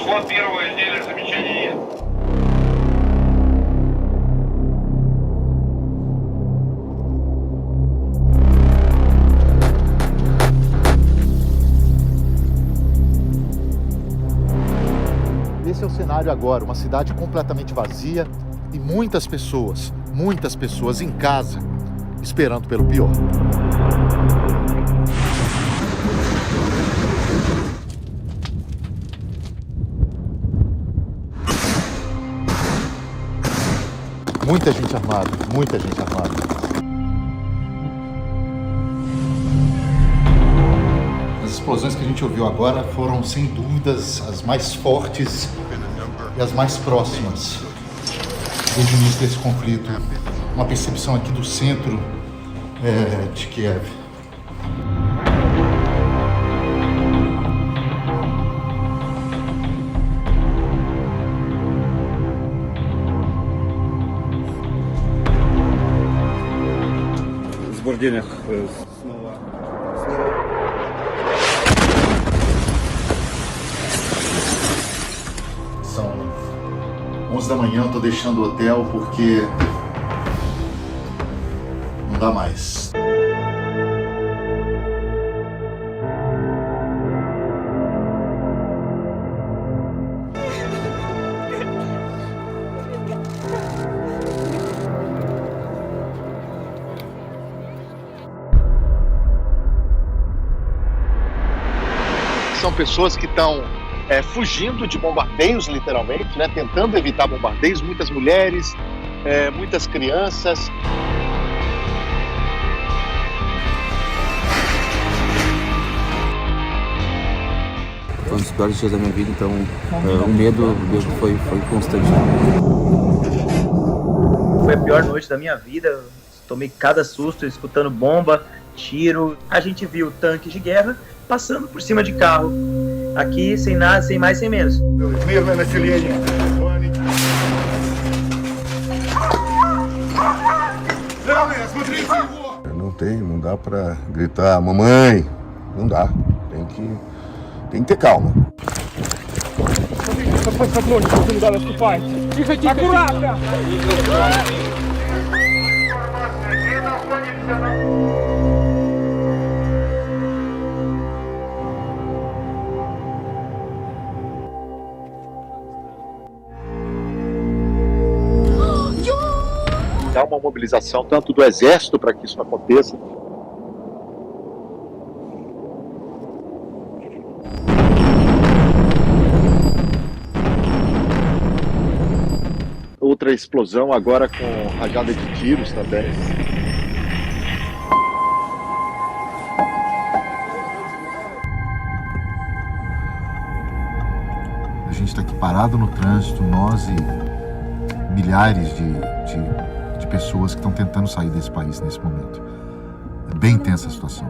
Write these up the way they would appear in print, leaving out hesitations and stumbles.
Взвод первого изделия, замечаний нет. Esse é o cenário agora, uma cidade completamente vazia e muitas pessoas em casa, esperando pelo pior. Muita gente armada, muita gente armada. As explosões que a gente ouviu agora foram, sem dúvidas, as mais fortes e as mais próximas desde o início desse conflito. Uma percepção aqui do centro de Kiev. Возбуждениях снова. São 11 da manhã, eu tô deixando o hotel porque não dá mais. São pessoas que estão fugindo de bombardeios, literalmente, né? Tentando evitar bombardeios, muitas mulheres, muitas crianças. Foi um dos piores dias da minha vida, então o medo foi constante. Foi a pior noite da minha vida, tomei cada susto, escutando bomba, tiro. A gente viu tanques de guerra passando por cima de carro, aqui sem nada, sem mais, sem menos. Não dá pra gritar, mamãe, não dá, tem que ter calma. Há uma mobilização tanto do exército para que isso aconteça. Outra explosão agora com rajada de tiros também. A gente está aqui parado no trânsito, nós e milhares de pessoas que estão tentando sair desse país nesse momento. É bem tensa a situação.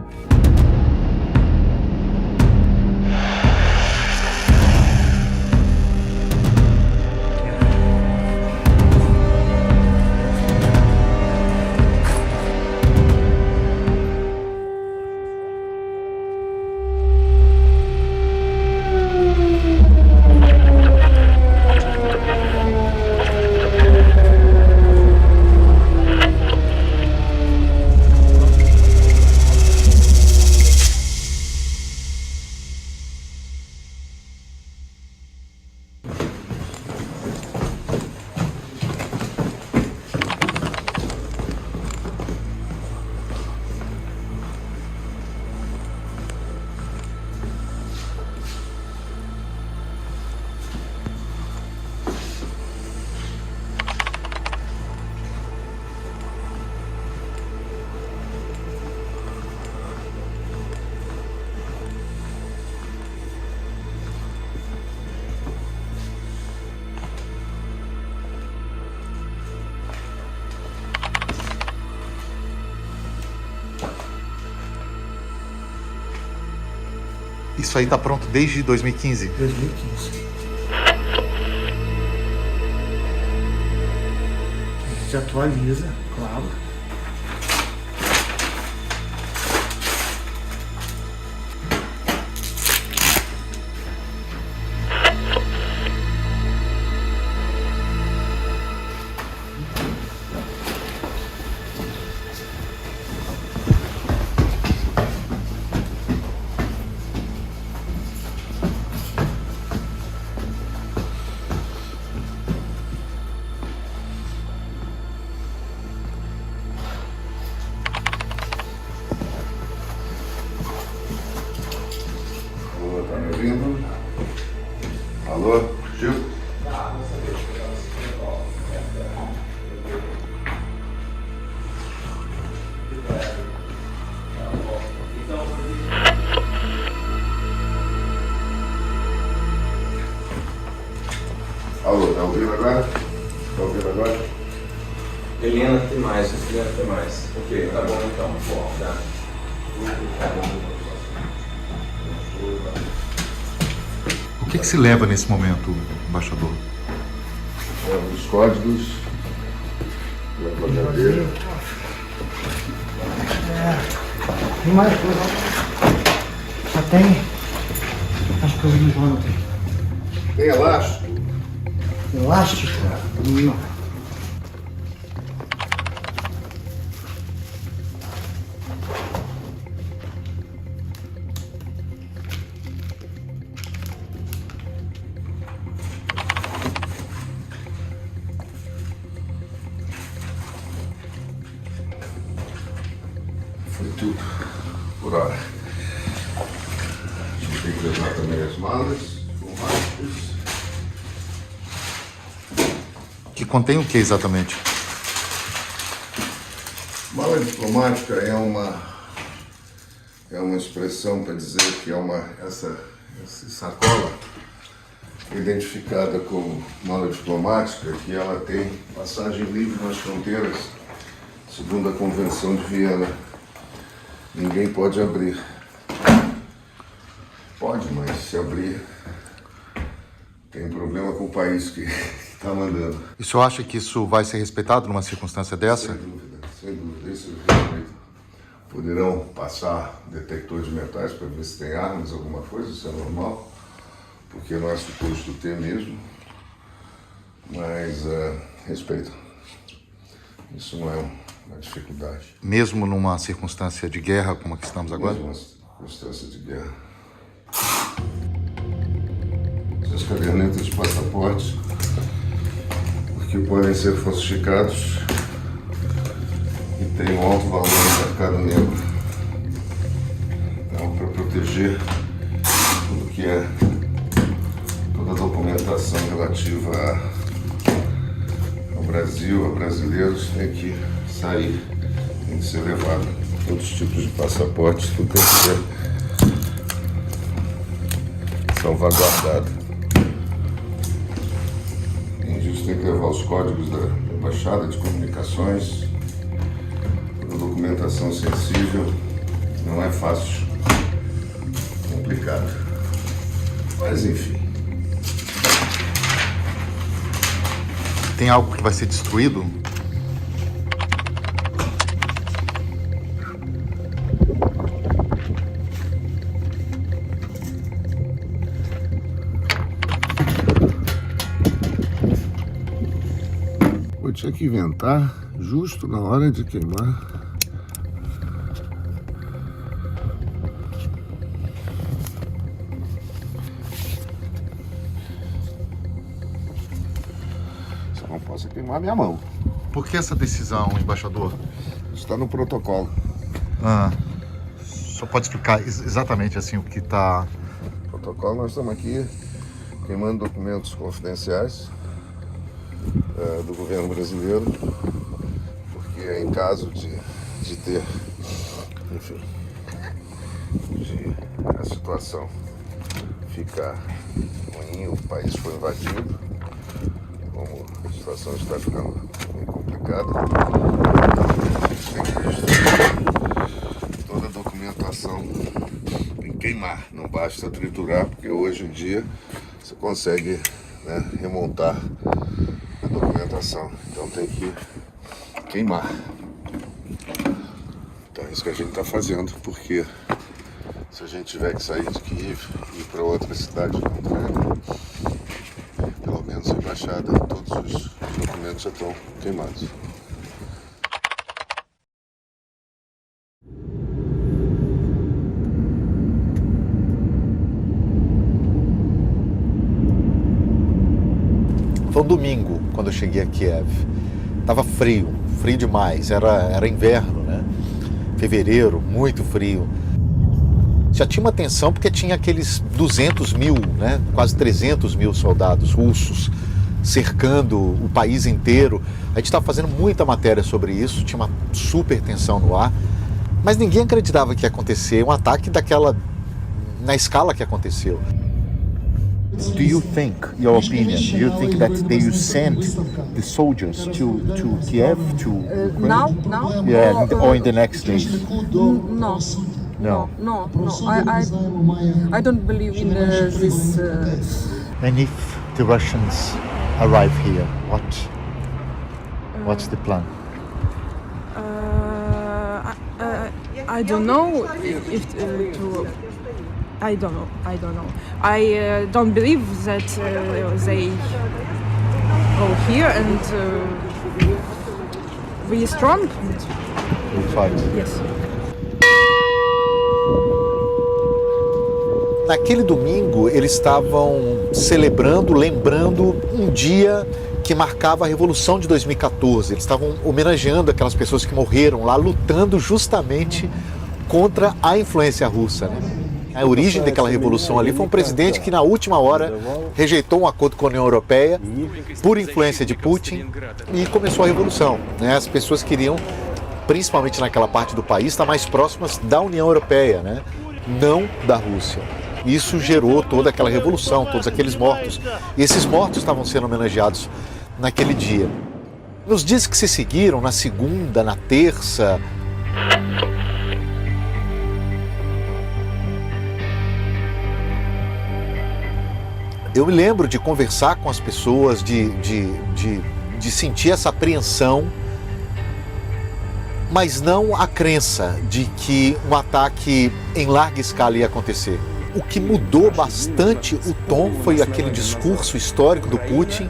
Isso aí tá pronto desde 2015? 2015. A gente atualiza, claro. ouvindo? Alô, Chico? Alô, tá ouvindo agora? Tá ouvindo agora? Helena, tem mais. Helena, tem mais. Ok, tá bom então. Bom, tá. O que se leva nesse momento, embaixador? Os códigos, a bagadeira. Tem mais coisa. Só tem as coisas de ontem. Tem elástico? Elástico? Não. Foi tudo por hora. A gente tem que levar também as malas, formatos. Que contém o que exatamente? Mala diplomática é uma expressão para dizer que é essa sacola identificada como mala diplomática, que ela tem passagem livre nas fronteiras, segundo a Convenção de Viena. Ninguém pode abrir. Pode, mas se abrir, tem problema com o país que está mandando. E o senhor acha que isso vai ser respeitado numa circunstância dessa? Sem dúvida, isso é respeito. Poderão passar detector de metais para ver se tem armas, alguma coisa, isso é normal, porque não é suposto ter mesmo, mas respeito. Isso não é uma dificuldade. Mesmo numa circunstância de guerra como a que estamos agora? Mesmo uma circunstância de guerra. Essas cadernetas de passaporte, porque podem ser falsificados e tem um alto valor no mercado negro. Então, para proteger tudo que é toda a documentação relativa ao Brasil, a brasileiros, tem que sair, tem que ser levado. Todos os tipos de passaportes, tudo tem que ser salvaguardado. Além disso, tem que levar os códigos da Embaixada de Comunicações, toda a documentação sensível. Não é fácil, complicado, mas enfim. Tem algo que vai ser destruído? Eu tinha que inventar justo na hora de queimar. Só não posso queimar minha mão. Por que essa decisão, embaixador? Está no protocolo. Só pode explicar exatamente assim o que está... Protocolo, nós estamos aqui queimando documentos confidenciais do governo brasileiro, porque em caso de ter, enfim, de a situação ficar ruim, o país foi invadido, como a situação está ficando bem complicada, a gente tem que destruir toda a documentação e queimar, não basta triturar, porque hoje em dia você consegue, né, remontar a documentação, então tem que queimar. Então é isso que a gente está fazendo, porque se a gente tiver que sair de Kiev e ir para outra cidade contrária, pelo menos a embaixada, todos os documentos já estão queimados. Foi um domingo quando eu cheguei a Kiev. Tava frio demais, era inverno, né? Fevereiro, muito frio. já tinha uma tensão porque tinha aqueles 200 mil, né, quase 300 mil soldados russos cercando o país inteiro. A gente estava fazendo muita matéria sobre isso, tinha uma super tensão no ar, mas ninguém acreditava que ia acontecer um ataque na escala que aconteceu. Do you think, your opinion, do you think that they sent the soldiers to Kiev, to Ukraine? Now? Yeah, or in the next days? No. No. I don't believe in this. And if the Russians arrive here, what's the plan? I don't know if to. I don't know. I don't believe that they go here and we strong. We'll fight. Yes. Naquele domingo, eles estavam celebrando, lembrando um dia que marcava a Revolução de 2014. Eles estavam homenageando aquelas pessoas que morreram lá, lutando justamente contra a influência russa, né? A origem daquela revolução ali foi um presidente que na última hora rejeitou um acordo com a União Europeia por influência de Putin e começou a revolução, né? As pessoas queriam, principalmente naquela parte do país, estar mais próximas da União Europeia, né? Não da Rússia. Isso gerou toda aquela revolução, todos aqueles mortos. E esses mortos estavam sendo homenageados naquele dia. Nos dias que se seguiram, na segunda, na terça, eu me lembro de conversar com as pessoas, de sentir essa apreensão, mas não a crença de que um ataque em larga escala ia acontecer. O que mudou bastante o tom foi aquele discurso histórico do Putin,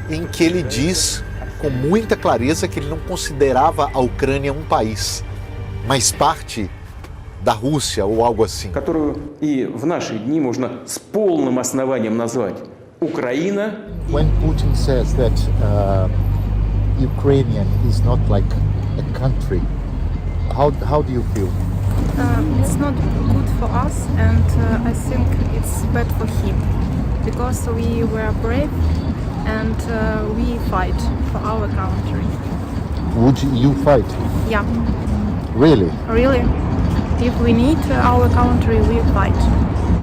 em que ele diz com muita clareza que ele não considerava a Ucrânia um país, mas parte da Rússia ou algo assim. Которую и в наши дни можно с полным основанием назвать Украина. When Putin says that Ukrainian is not like a country, how do you feel? It's not good for us, and I think it's bad for him because we were brave and we fight for our country. Would you fight? Yeah. Really? Really. If we need our country, we fight.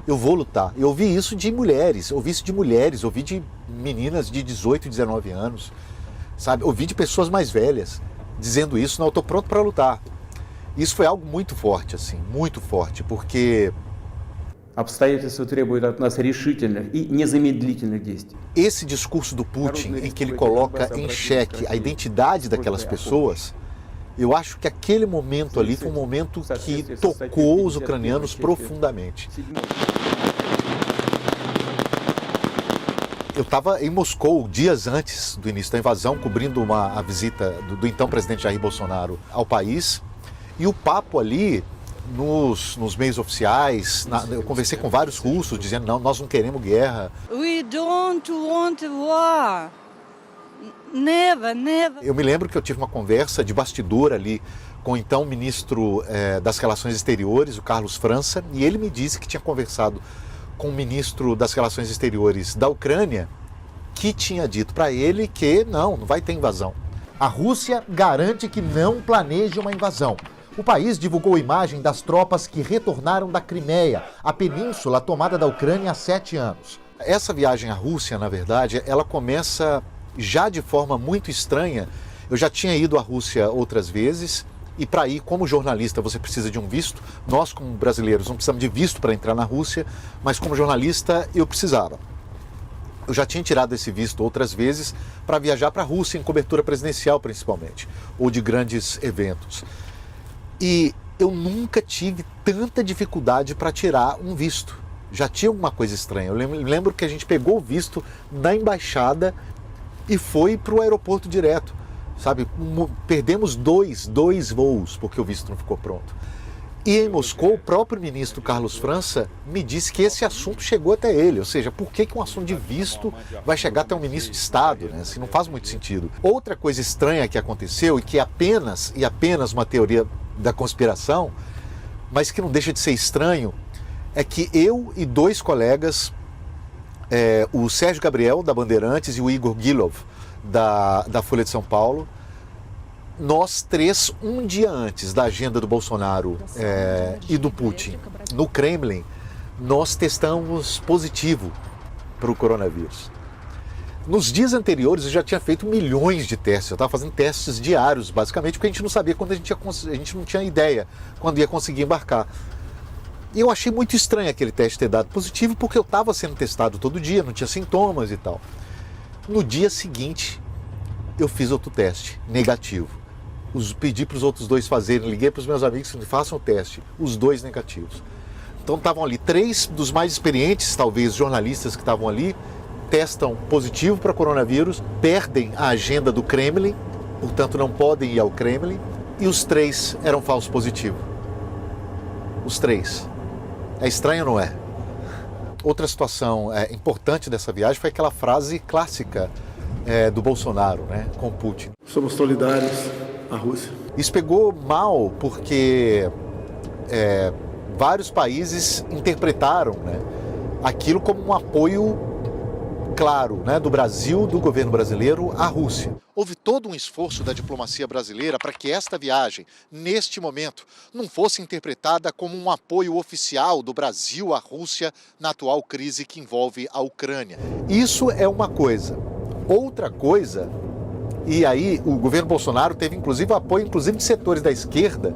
Eu vou lutar. Eu ouvi isso de mulheres, ouvi de meninas de 18, 19 anos, sabe? Ouvi de pessoas mais velhas dizendo isso, não, eu tô pronto para lutar. Isso foi algo muito forte, assim, muito forte, porque Обстоятельства требуют от нас решительных и незамедлительных действий. Esse discurso do Putin, em que ele coloca em xeque a identidade daquelas pessoas, eu acho que aquele momento ali foi um momento que tocou os ucranianos profundamente. Eu estava em Moscou dias antes do início da invasão, cobrindo a visita do então presidente Jair Bolsonaro ao país, e o papo ali, nos meios oficiais, eu conversei com vários russos dizendo, não, nós não queremos guerra. We don't want war. Never. Eu me lembro que eu tive uma conversa de bastidor ali com o então ministro das Relações Exteriores, o Carlos França, e ele me disse que tinha conversado com o ministro das Relações Exteriores da Ucrânia, que tinha dito para ele que não vai ter invasão. A Rússia garante que não planeja uma invasão. O país divulgou imagem das tropas que retornaram da Crimeia, a península tomada da Ucrânia há 7 anos. Essa viagem à Rússia, na verdade, ela começa já de forma muito estranha. Eu já tinha ido à Rússia outras vezes e para ir como jornalista você precisa de um visto. Nós como brasileiros não precisamos de visto para entrar na Rússia, mas como jornalista eu precisava. Eu já tinha tirado esse visto outras vezes para viajar para a Rússia em cobertura presidencial principalmente, ou de grandes eventos. E eu nunca tive tanta dificuldade para tirar um visto. Já tinha alguma coisa estranha. Eu lembro que a gente pegou o visto da embaixada e foi para o aeroporto direto, sabe? Perdemos dois voos porque o visto não ficou pronto. E em Moscou, o próprio ministro Carlos França me disse que esse assunto chegou até ele. Ou seja, por que um assunto de visto vai chegar até um ministro de Estado, né? Assim, não faz muito sentido. Outra coisa estranha que aconteceu e que é apenas uma teoria da conspiração, mas que não deixa de ser estranho, é que eu e 2 colegas, o Sérgio Gabriel, da Bandeirantes, e o Igor Gilov, da Folha de São Paulo, nós 3, um dia antes da agenda do Bolsonaro e do Putin no Kremlin, nós testamos positivo para o coronavírus. Nos dias anteriores eu já tinha feito milhões de testes, eu estava fazendo testes diários, basicamente, porque a gente não sabia quando a gente não tinha ideia quando ia conseguir embarcar. E eu achei muito estranho aquele teste ter dado positivo, porque eu estava sendo testado todo dia, não tinha sintomas e tal. No dia seguinte, eu fiz outro teste, negativo. Pedi para os outros 2 fazerem, liguei para os meus amigos que façam o teste, os 2 negativos. Então estavam ali 3 dos mais experientes, talvez, jornalistas que estavam ali, testam positivo para coronavírus, perdem a agenda do Kremlin, portanto não podem ir ao Kremlin, e os 3 eram falso positivo. Os 3. É estranho, não é? Outra situação importante dessa viagem foi aquela frase clássica do Bolsonaro, né, com Putin. Somos solidários à Rússia. Isso pegou mal porque vários países interpretaram, né, aquilo como um apoio claro, né, do Brasil, do governo brasileiro à Rússia. Houve todo um esforço da diplomacia brasileira para que esta viagem, neste momento, não fosse interpretada como um apoio oficial do Brasil à Rússia na atual crise que envolve a Ucrânia. Isso é uma coisa. Outra coisa, e aí o governo Bolsonaro teve inclusive apoio de setores da esquerda.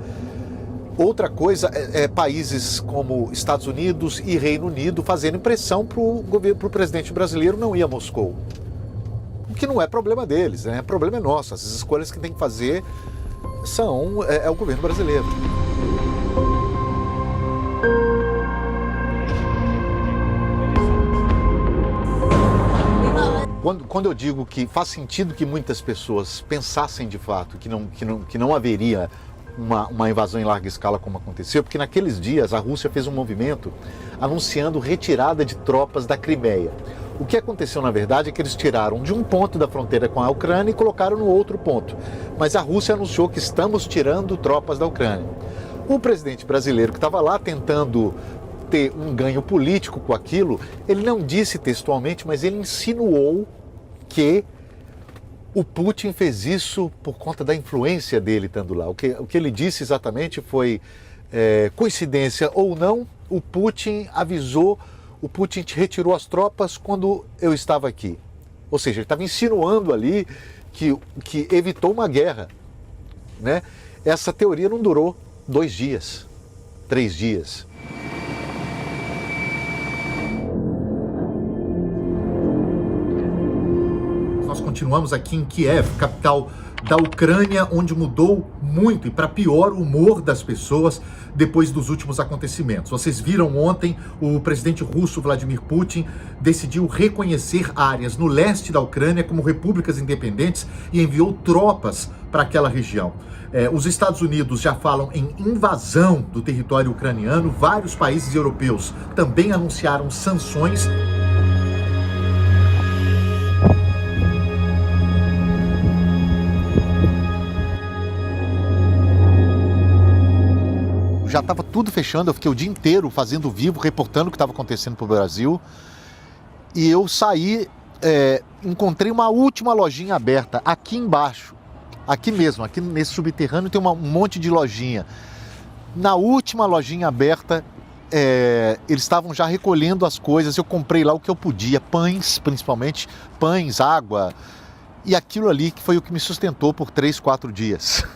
Outra coisa é países como Estados Unidos e Reino Unido fazendo pressão para o presidente brasileiro não ir a Moscou. O que não é problema deles, né? O problema é nosso. As escolhas que tem que fazer é o governo brasileiro. Quando eu digo que faz sentido que muitas pessoas pensassem de fato que não haveria uma invasão em larga escala como aconteceu, porque naqueles dias a Rússia fez um movimento anunciando retirada de tropas da Crimeia. O que aconteceu, na verdade, é que eles tiraram de um ponto da fronteira com a Ucrânia e colocaram no outro ponto. Mas a Rússia anunciou que estamos tirando tropas da Ucrânia. O presidente brasileiro que estava lá tentando ter um ganho político com aquilo, ele não disse textualmente, mas ele insinuou que o Putin fez isso por conta da influência dele estando lá. O que ele disse exatamente foi, coincidência ou não, o Putin avisou, o Putin retirou as tropas quando eu estava aqui. Ou seja, ele estava insinuando ali que evitou uma guerra, né? Essa teoria não durou 2 dias, 3 dias. Nós continuamos aqui em Kiev, capital da Ucrânia, onde mudou muito e para pior o humor das pessoas depois dos últimos acontecimentos. Vocês viram ontem, o presidente russo Vladimir Putin decidiu reconhecer áreas no leste da Ucrânia como repúblicas independentes e enviou tropas para aquela região. Os Estados Unidos já falam em invasão do território ucraniano, vários países europeus também anunciaram sanções. Já estava tudo fechando, eu fiquei o dia inteiro fazendo vivo, reportando o que estava acontecendo para o Brasil. E eu saí, encontrei uma última lojinha aberta aqui embaixo, aqui mesmo, aqui nesse subterrâneo tem um monte de lojinha. Na última lojinha aberta, eles estavam já recolhendo as coisas, eu comprei lá o que eu podia, pães principalmente, pães, água, e aquilo ali que foi o que me sustentou por 3, 4 dias.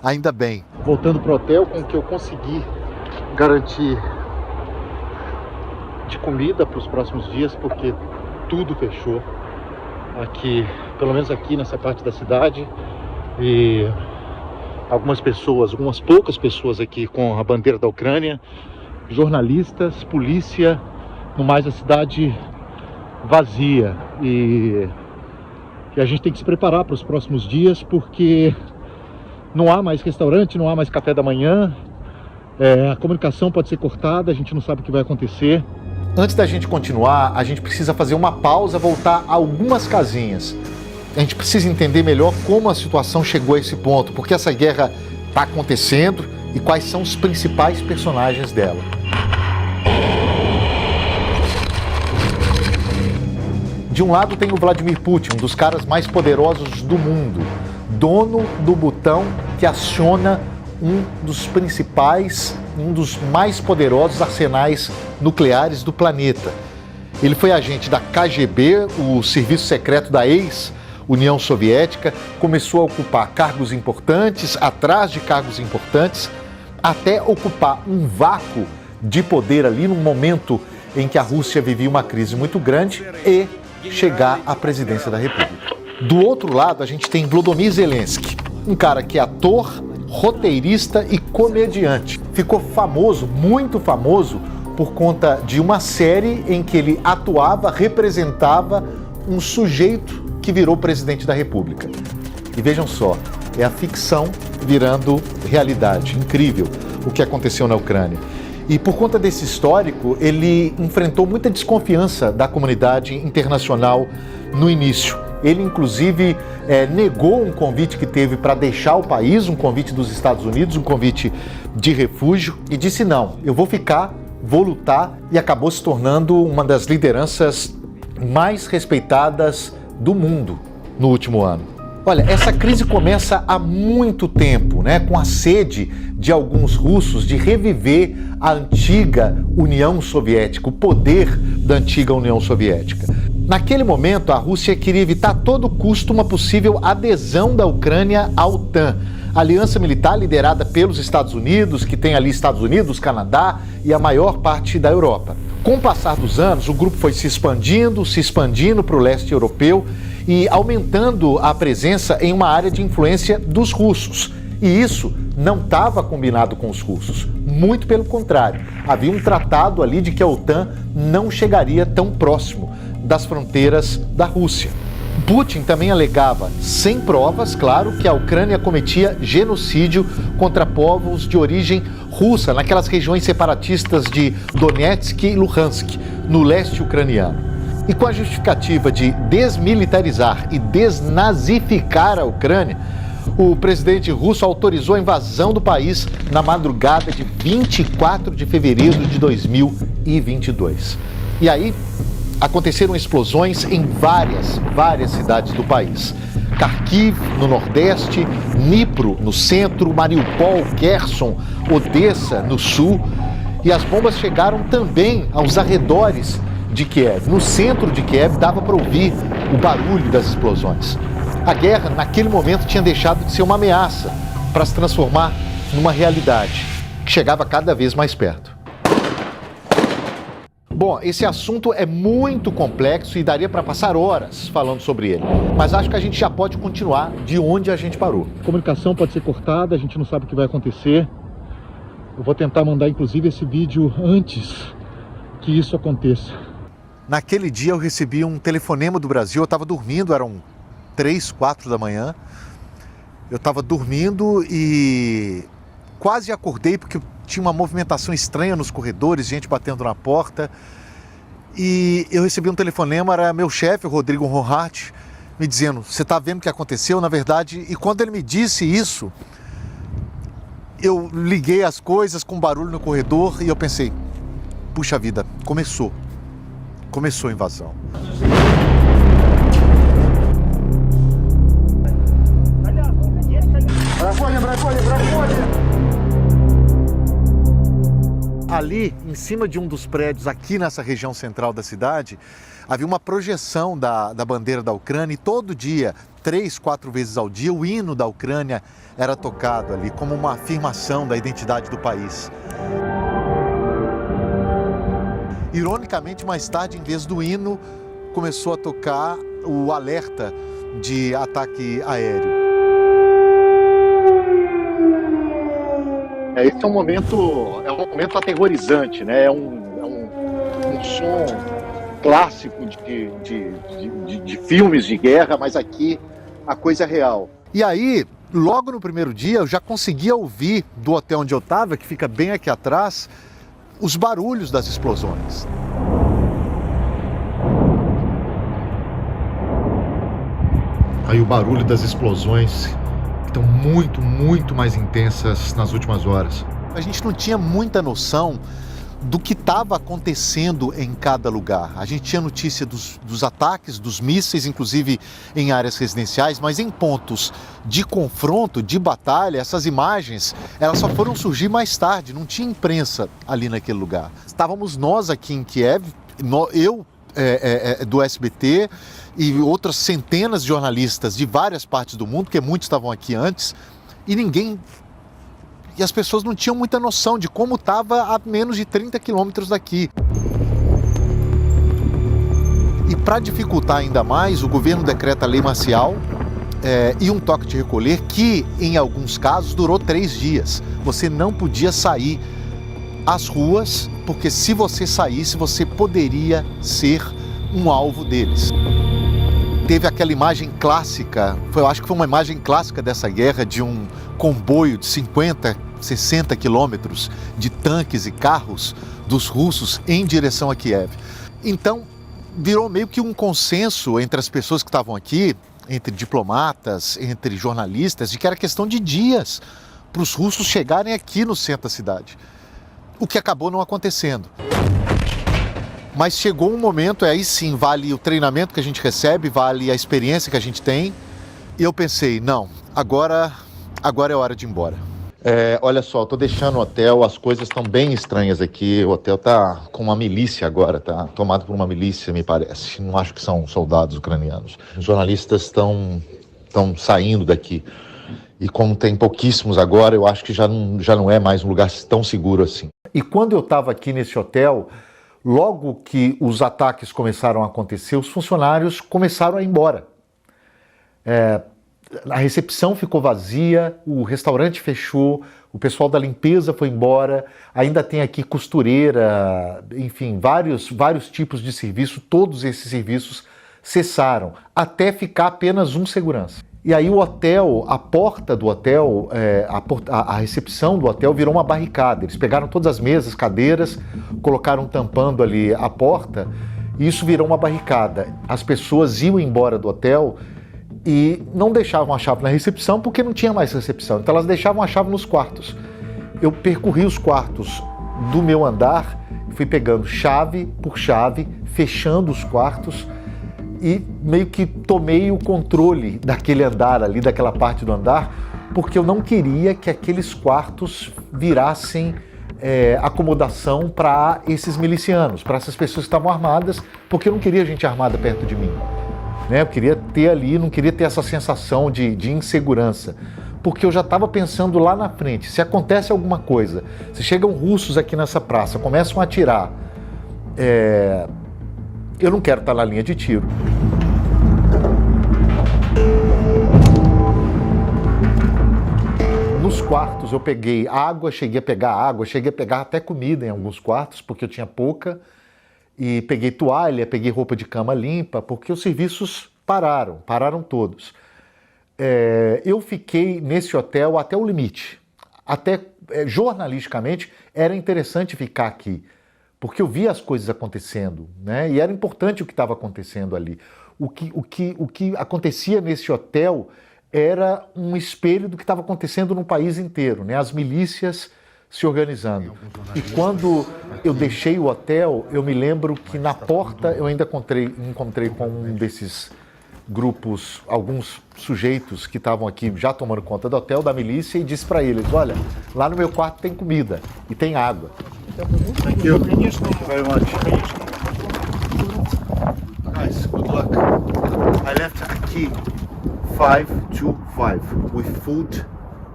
Ainda bem. Voltando para o hotel, com o que eu consegui garantir de comida para os próximos dias, porque tudo fechou aqui, pelo menos aqui nessa parte da cidade, e algumas poucas pessoas aqui com a bandeira da Ucrânia, jornalistas, polícia, no mais a cidade vazia, e a gente tem que se preparar para os próximos dias, porque não há mais restaurante, não há mais café da manhã, a comunicação pode ser cortada, a gente não sabe o que vai acontecer. Antes da gente continuar, a gente precisa fazer uma pausa, voltar a algumas casinhas. A gente precisa entender melhor como a situação chegou a esse ponto, porque essa guerra está acontecendo e quais são os principais personagens dela. De um lado tem o Vladimir Putin, um dos caras mais poderosos do mundo, dono do botão que aciona um dos principais, um dos mais poderosos arsenais nucleares do planeta. Ele foi agente da KGB, o serviço secreto da ex-União Soviética, começou a ocupar cargos importantes, atrás de cargos importantes, até ocupar um vácuo de poder ali num momento em que a Rússia vivia uma crise muito grande e chegar à presidência da República. Do outro lado, a gente tem Volodymyr Zelensky, um cara que é ator, roteirista e comediante. Ficou famoso, muito famoso, por conta de uma série em que ele atuava, representava um sujeito que virou presidente da República. E vejam só, é a ficção virando realidade. Incrível o que aconteceu na Ucrânia. E por conta desse histórico, ele enfrentou muita desconfiança da comunidade internacional no início. Ele, inclusive, negou um convite que teve para deixar o país, um convite dos Estados Unidos, um convite de refúgio, e disse não, eu vou ficar, vou lutar, e acabou se tornando uma das lideranças mais respeitadas do mundo no último ano. Olha, essa crise começa há muito tempo, né, com a sede de alguns russos de reviver a antiga União Soviética, o poder da antiga União Soviética. Naquele momento, a Rússia queria evitar a todo custo uma possível adesão da Ucrânia à OTAN, aliança militar liderada pelos Estados Unidos, que tem ali Estados Unidos, Canadá e a maior parte da Europa. Com o passar dos anos, o grupo foi se expandindo para o leste europeu e aumentando a presença em uma área de influência dos russos. E isso não estava combinado com os russos, muito pelo contrário. Havia um tratado ali de que a OTAN não chegaria tão próximo das fronteiras da Rússia. Putin também alegava, sem provas, claro, que a Ucrânia cometia genocídio contra povos de origem russa, naquelas regiões separatistas de Donetsk e Luhansk, no leste ucraniano. E com a justificativa de desmilitarizar e desnazificar a Ucrânia, o presidente russo autorizou a invasão do país na madrugada de 24 de fevereiro de 2022. E aí, aconteceram explosões em várias cidades do país. Kharkiv, no nordeste, Dnipro, no centro, Mariupol, Kherson, Odessa, no sul. E as bombas chegaram também aos arredores de Kiev. No centro de Kiev dava para ouvir o barulho das explosões. A guerra, naquele momento, tinha deixado de ser uma ameaça para se transformar numa realidade que chegava cada vez mais perto. Bom, esse assunto é muito complexo e daria para passar horas falando sobre ele, mas acho que a gente já pode continuar de onde a gente parou. A comunicação pode ser cortada, a gente não sabe o que vai acontecer. Eu vou tentar mandar, inclusive, esse vídeo antes que isso aconteça. Naquele dia eu recebi um telefonema do Brasil, eu estava dormindo, eram 3, 4 da manhã. Eu estava dormindo e quase acordei porque tinha uma movimentação estranha nos corredores, gente batendo na porta. E eu recebi um telefonema, era meu chefe, o Rodrigo Ronhart, me dizendo, você está vendo o que aconteceu? Na verdade, e quando ele me disse isso, eu liguei as coisas com barulho no corredor e eu pensei, puxa vida, começou a invasão. Ali, em cima de um dos prédios, aqui nessa região central da cidade, havia uma projeção da bandeira da Ucrânia e todo dia, 3, 4 vezes ao dia, o hino da Ucrânia era tocado ali como uma afirmação da identidade do país. Ironicamente, mais tarde, em vez do hino, começou a tocar o alerta de ataque aéreo. Esse é um momento aterrorizante, né? É um som clássico de filmes de guerra, mas aqui a coisa é real. E aí, logo no primeiro dia, eu já conseguia ouvir do hotel onde eu estava, que fica bem aqui atrás, os barulhos das explosões. Aí o barulho das explosões estão muito mais intensas nas últimas horas. A gente não tinha muita noção do que estava acontecendo em cada lugar. A gente tinha notícia dos ataques, dos mísseis, inclusive em áreas residenciais, mas em pontos de confronto, de batalha, essas imagens, elas só foram surgir mais tarde, não tinha imprensa ali naquele lugar. Estávamos nós aqui em Kiev, eu do SBT e outras centenas de jornalistas de várias partes do mundo, porque muitos estavam aqui antes, e as pessoas não tinham muita noção de como estava a menos de 30 quilômetros daqui. E para dificultar ainda mais, o governo decreta a lei marcial e um toque de recolher que, em alguns casos, durou 3 dias. Você não podia sair às ruas, porque se você saísse, você poderia ser um alvo deles. Teve aquela imagem clássica, eu acho que foi uma imagem clássica dessa guerra, de um comboio de 50, 60 quilômetros de tanques e carros dos russos em direção a Kiev. Então, virou meio que um consenso entre as pessoas que estavam aqui, entre diplomatas, entre jornalistas, de que era questão de dias para os russos chegarem aqui no centro da cidade. O que acabou não acontecendo. Mas chegou um momento, aí sim, vale o treinamento que a gente recebe, vale a experiência que a gente tem. E eu pensei, não, agora é hora de ir embora. Olha só, eu tô deixando o hotel, as coisas estão bem estranhas aqui. O hotel tá com uma milícia agora, tá tomado por uma milícia, me parece. Não acho que são soldados ucranianos. Os jornalistas estão saindo daqui. E como tem pouquíssimos agora, eu acho que já não é mais um lugar tão seguro assim. E quando eu estava aqui nesse hotel, logo que os ataques começaram a acontecer, os funcionários começaram a ir embora. A recepção ficou vazia, o restaurante fechou, o pessoal da limpeza foi embora, ainda tem aqui costureira, enfim, vários tipos de serviço, todos esses serviços cessaram, até ficar apenas um segurança. E aí o hotel, a porta do hotel, a recepção do hotel virou uma barricada. Eles pegaram todas as mesas, cadeiras, colocaram tampando ali a porta e isso virou uma barricada. As pessoas iam embora do hotel e não deixavam a chave na recepção porque não tinha mais recepção. Então elas deixavam a chave nos quartos. Eu percorri os quartos do meu andar, fui pegando chave por chave, fechando os quartos, e meio que tomei o controle daquele andar ali, daquela parte do andar, porque eu não queria que aqueles quartos virassem acomodação para esses milicianos, para essas pessoas que estavam armadas, porque eu não queria gente armada perto de mim. Eu queria ter ali, não queria ter essa sensação de insegurança, porque eu já estava pensando lá na frente, se acontece alguma coisa, se chegam russos aqui nessa praça, começam a atirar, eu não quero estar na linha de tiro. Nos quartos eu peguei água, cheguei a pegar até comida em alguns quartos, porque eu tinha pouca, e peguei toalha, peguei roupa de cama limpa, porque os serviços pararam todos. Eu fiquei nesse hotel até o limite, jornalisticamente era interessante ficar aqui, porque eu via as coisas acontecendo, e era importante o que estava acontecendo ali. O que acontecia nesse hotel era um espelho do que estava acontecendo no país inteiro, as milícias se organizando. E quando eu deixei o hotel, eu me lembro que na porta eu ainda encontrei com um desses grupos, alguns sujeitos que estavam aqui já tomando conta do hotel, da milícia, e disse para eles, olha, lá no meu quarto tem comida e tem água. Thank you. Very much. Guys, good luck. I left a key 525 with food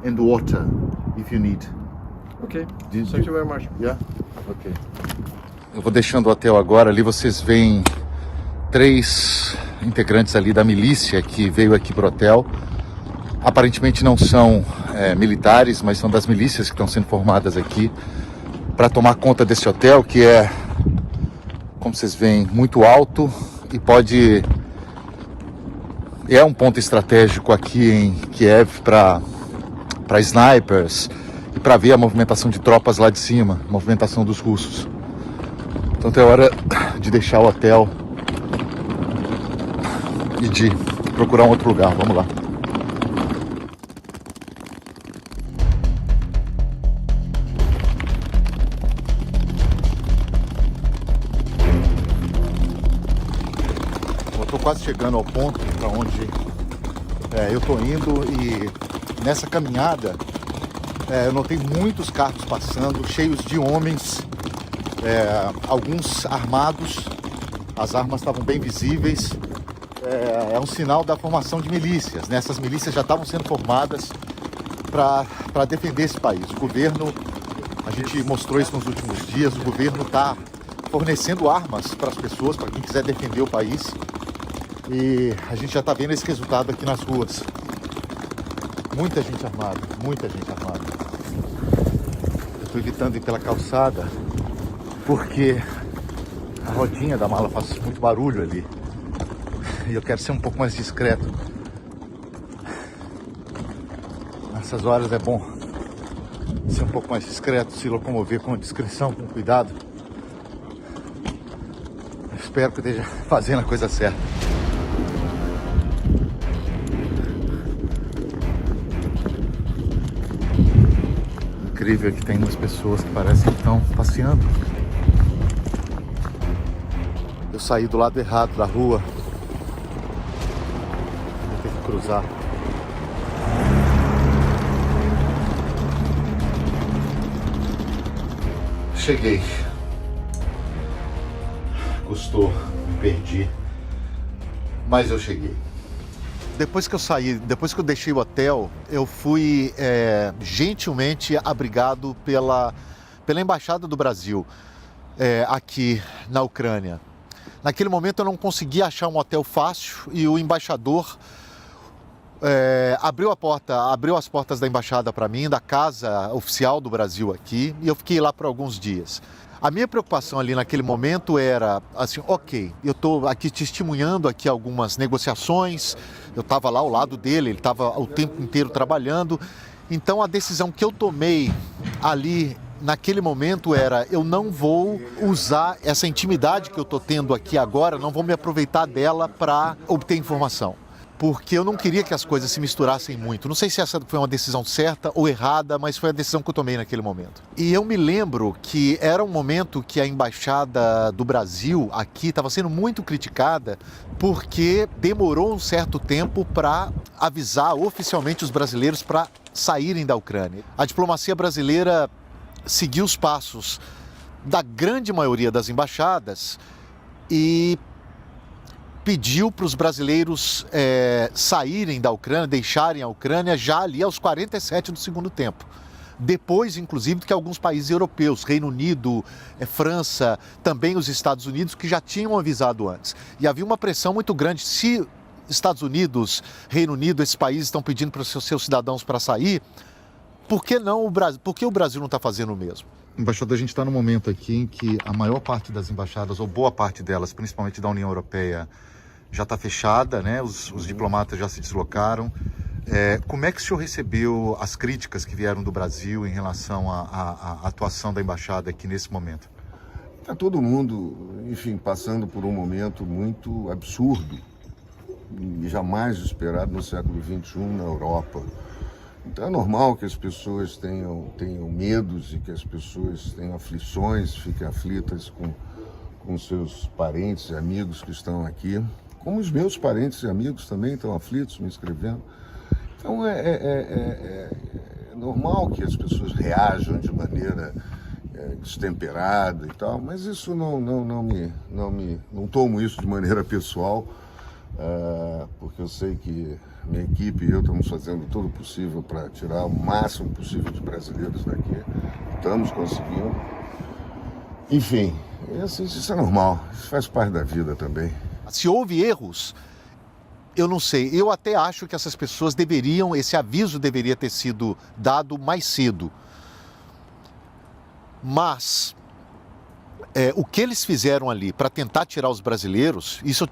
and water if you need. Okay. Thank you very much. Yeah? Okay. Eu vou deixando o hotel agora, ali vocês veem 3 integrantes ali da milícia que veio aqui pro hotel. Aparentemente não são militares, mas são das milícias que estão sendo formadas aqui para tomar conta desse hotel, que é, como vocês veem, muito alto e é um ponto estratégico aqui em Kiev para snipers e para ver a movimentação de tropas lá de cima, a movimentação dos russos. Então é hora de deixar o hotel e de procurar um outro lugar. Vamos lá. estou quase chegando ao ponto para onde eu estou indo, e nessa caminhada eu notei muitos carros passando, cheios de homens, alguns armados. As armas estavam bem visíveis. É um sinal da formação de milícias, né? Essas milícias já estavam sendo formadas para defender esse país. O governo, a gente mostrou isso nos últimos dias, o governo está fornecendo armas para as pessoas, para quem quiser defender o país. E a gente já está vendo esse resultado aqui nas ruas. Muita gente armada, muita gente armada. Eu estou evitando ir pela calçada porque a rodinha da mala faz muito barulho ali. E eu quero ser um pouco mais discreto. Nessas horas é bom ser um pouco mais discreto, se locomover com discrição, com cuidado. Eu espero que eu esteja fazendo a coisa certa. Incrível que tem umas pessoas que parecem que estão passeando. Eu saí do lado errado da rua. Vou ter que cruzar. Cheguei. Custou, me perdi. Mas eu cheguei. Depois que eu saí, depois que eu deixei o hotel, eu fui gentilmente abrigado pela Embaixada do Brasil aqui na Ucrânia. Naquele momento eu não conseguia achar um hotel fácil e o embaixador abriu as portas da embaixada para mim, da casa oficial do Brasil aqui, e eu fiquei lá por alguns dias. A minha preocupação ali naquele momento era assim, ok, eu estou aqui testemunhando aqui algumas negociações, eu estava lá ao lado dele, ele estava o tempo inteiro trabalhando, então a decisão que eu tomei ali naquele momento era, eu não vou usar essa intimidade que eu estou tendo aqui agora, não vou me aproveitar dela para obter informação. Porque eu não queria que as coisas se misturassem muito. Não sei se essa foi uma decisão certa ou errada, mas foi a decisão que eu tomei naquele momento. E eu me lembro que era um momento que a Embaixada do Brasil aqui estava sendo muito criticada porque demorou um certo tempo para avisar oficialmente os brasileiros para saírem da Ucrânia. A diplomacia brasileira seguiu os passos da grande maioria das embaixadas e pediu para os brasileiros saírem da Ucrânia, deixarem a Ucrânia já ali aos 47 do segundo tempo. Depois, inclusive, que alguns países europeus, Reino Unido, França, também os Estados Unidos, que já tinham avisado antes. E havia uma pressão muito grande. Se Estados Unidos, Reino Unido, esses países estão pedindo para os seus cidadãos para sair, por que não o Brasil? Por que o Brasil não está fazendo o mesmo? Embaixador, a gente está num momento aqui em que a maior parte das embaixadas, ou boa parte delas, principalmente da União Europeia, já está fechada, né? Os diplomatas já se deslocaram. Como é que o senhor recebeu as críticas que vieram do Brasil em relação à atuação da embaixada aqui nesse momento? Está todo mundo, enfim, passando por um momento muito absurdo e jamais esperado no século XXI na Europa. Então é normal que as pessoas tenham medos e que as pessoas tenham aflições, fiquem aflitas com seus parentes e amigos que estão aqui, como os meus parentes e amigos também estão aflitos, me escrevendo. Então é normal que as pessoas reajam de maneira destemperada e tal, mas isso não tomo isso de maneira pessoal, porque eu sei que minha equipe e eu estamos fazendo todo o possível para tirar o máximo possível de brasileiros daqui. Estamos conseguindo. Enfim, isso é normal, isso faz parte da vida também. Se houve erros, eu não sei. Eu até acho que essas pessoas esse aviso deveria ter sido dado mais cedo. Mas o que eles fizeram ali para tentar tirar os brasileiros, isso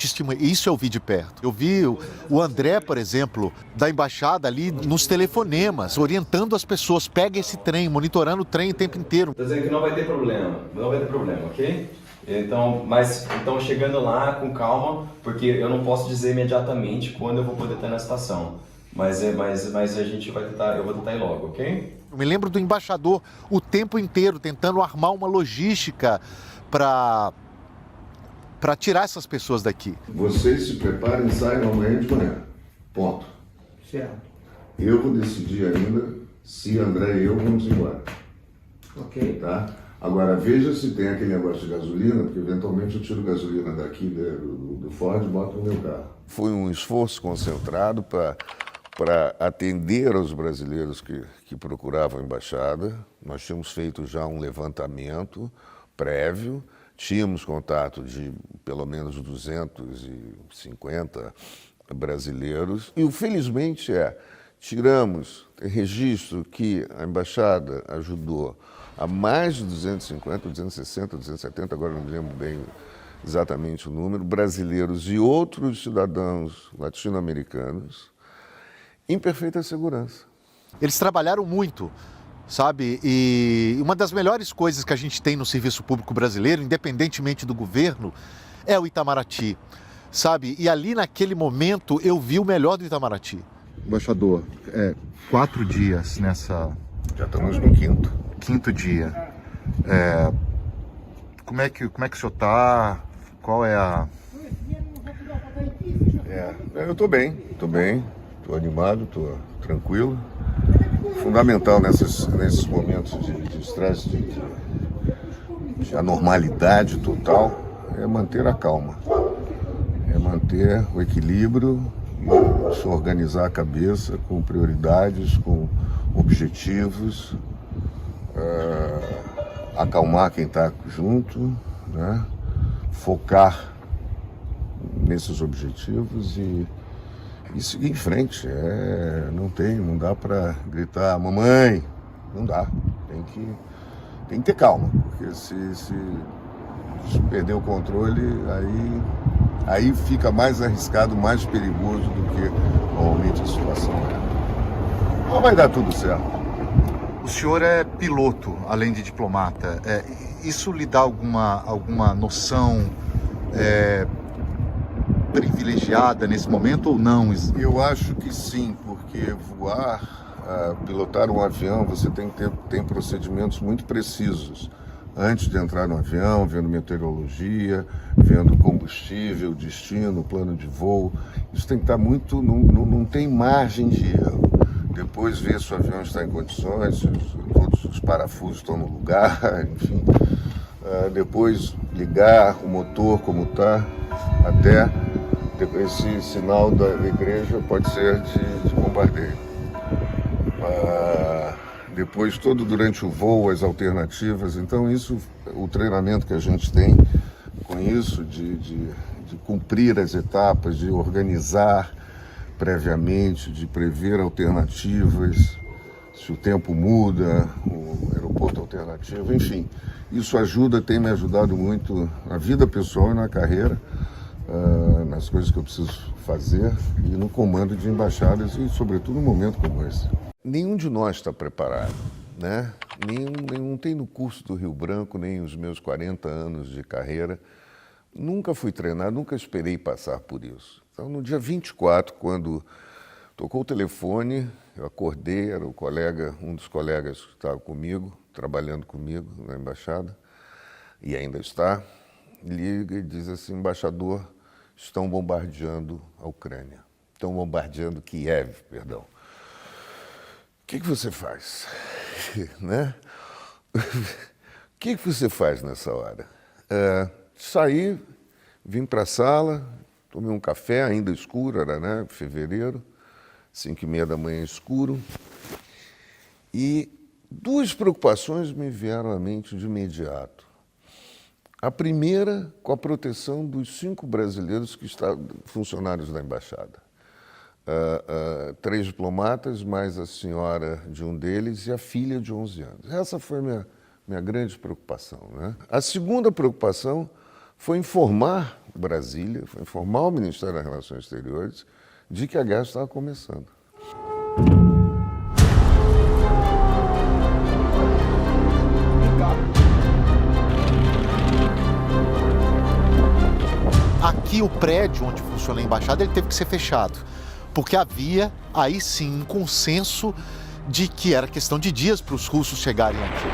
eu vi de perto. Eu vi o André, por exemplo, da embaixada ali nos telefonemas, orientando as pessoas, pega esse trem, monitorando o trem o tempo inteiro. Estou dizendo que não vai ter problema, ok? Então chegando lá com calma, porque eu não posso dizer imediatamente quando eu vou poder estar na estação. Mas a gente vai tentar, eu vou tentar ir logo, ok? Eu me lembro do embaixador o tempo inteiro tentando armar uma logística para para tirar essas pessoas daqui. Vocês se preparem e saiam amanhã de manhã. Ponto. Certo. Eu vou decidir ainda se André e eu vamos embora. Ok. Tá? Agora, veja se tem aquele negócio de gasolina, porque eventualmente eu tiro gasolina daqui do Ford e boto no meu carro. Foi um esforço concentrado para atender aos brasileiros que procuravam a embaixada. Nós tínhamos feito já um levantamento prévio, tínhamos contato de pelo menos 250 brasileiros. E, felizmente, tiramos registro que a embaixada ajudou a mais de 250, 260, 270, agora não me lembro bem exatamente o número, brasileiros e outros cidadãos latino-americanos em perfeita segurança. Eles trabalharam muito, sabe? E uma das melhores coisas que a gente tem no serviço público brasileiro, independentemente do governo, é o Itamaraty, sabe? E ali naquele momento eu vi o melhor do Itamaraty. Embaixador, 4 dias nessa... Já estamos no quinto dia. Como é que o senhor está? Qual é a... Eu estou bem, estou animado, estou tranquilo. Fundamental nesses momentos de estresse, de anormalidade total, é manter a calma, é manter o equilíbrio, se organizar a cabeça com prioridades, com objetivos, acalmar quem está junto, né? Focar nesses objetivos e seguir em frente. Não dá para gritar, mamãe, não dá. Tem que ter calma, porque se perder o controle, aí fica mais arriscado, mais perigoso do que normalmente a situação é. Mas vai dar tudo certo. O senhor é piloto, além de diplomata. Isso lhe dá alguma noção privilegiada nesse momento ou não? Eu acho que sim, porque pilotar um avião, você tem procedimentos muito precisos. Antes de entrar no avião, vendo meteorologia, vendo combustível, destino, plano de voo. Isso tem que estar muito... Não tem margem de erro. Depois ver se o avião está em condições, se todos os parafusos estão no lugar, enfim. Depois ligar o motor como está, até esse sinal da igreja pode ser de bombardeio. Depois, durante o voo, as alternativas. Então, o treinamento que a gente tem com isso, de cumprir as etapas, de organizar previamente, de prever alternativas, se o tempo muda, o aeroporto alternativo, enfim. Isso tem me ajudado muito na vida pessoal e na carreira, nas coisas que eu preciso fazer e no comando de embaixadas e, sobretudo, num momento como esse. Nenhum de nós está preparado, né? Nenhum tem no curso do Rio Branco, nem os meus 40 anos de carreira. Nunca fui treinado, nunca esperei passar por isso. Então, no dia 24, quando tocou o telefone, eu acordei, era um dos colegas que estava comigo, trabalhando comigo na embaixada, e ainda está, liga e diz assim: embaixador, estão bombardeando a Ucrânia, estão bombardeando Kiev, perdão. O que você faz? Né? O que você faz nessa hora? Saí, vim para a sala, tomei um café, ainda escuro, era, né, fevereiro, 5h30 da manhã escuro, e 2 preocupações me vieram à mente de imediato. A primeira, com a proteção dos 5 brasileiros que estavam funcionários da embaixada. 3 diplomatas, mais a senhora de um deles e a filha de 11 anos. Essa foi minha grande preocupação, né? A segunda preocupação foi informar Brasília, foi informar o Ministério das Relações Exteriores de que a guerra estava começando. Aqui o prédio onde funciona a embaixada, ele teve que ser fechado, porque havia aí sim um consenso de que era questão de dias para os russos chegarem aqui.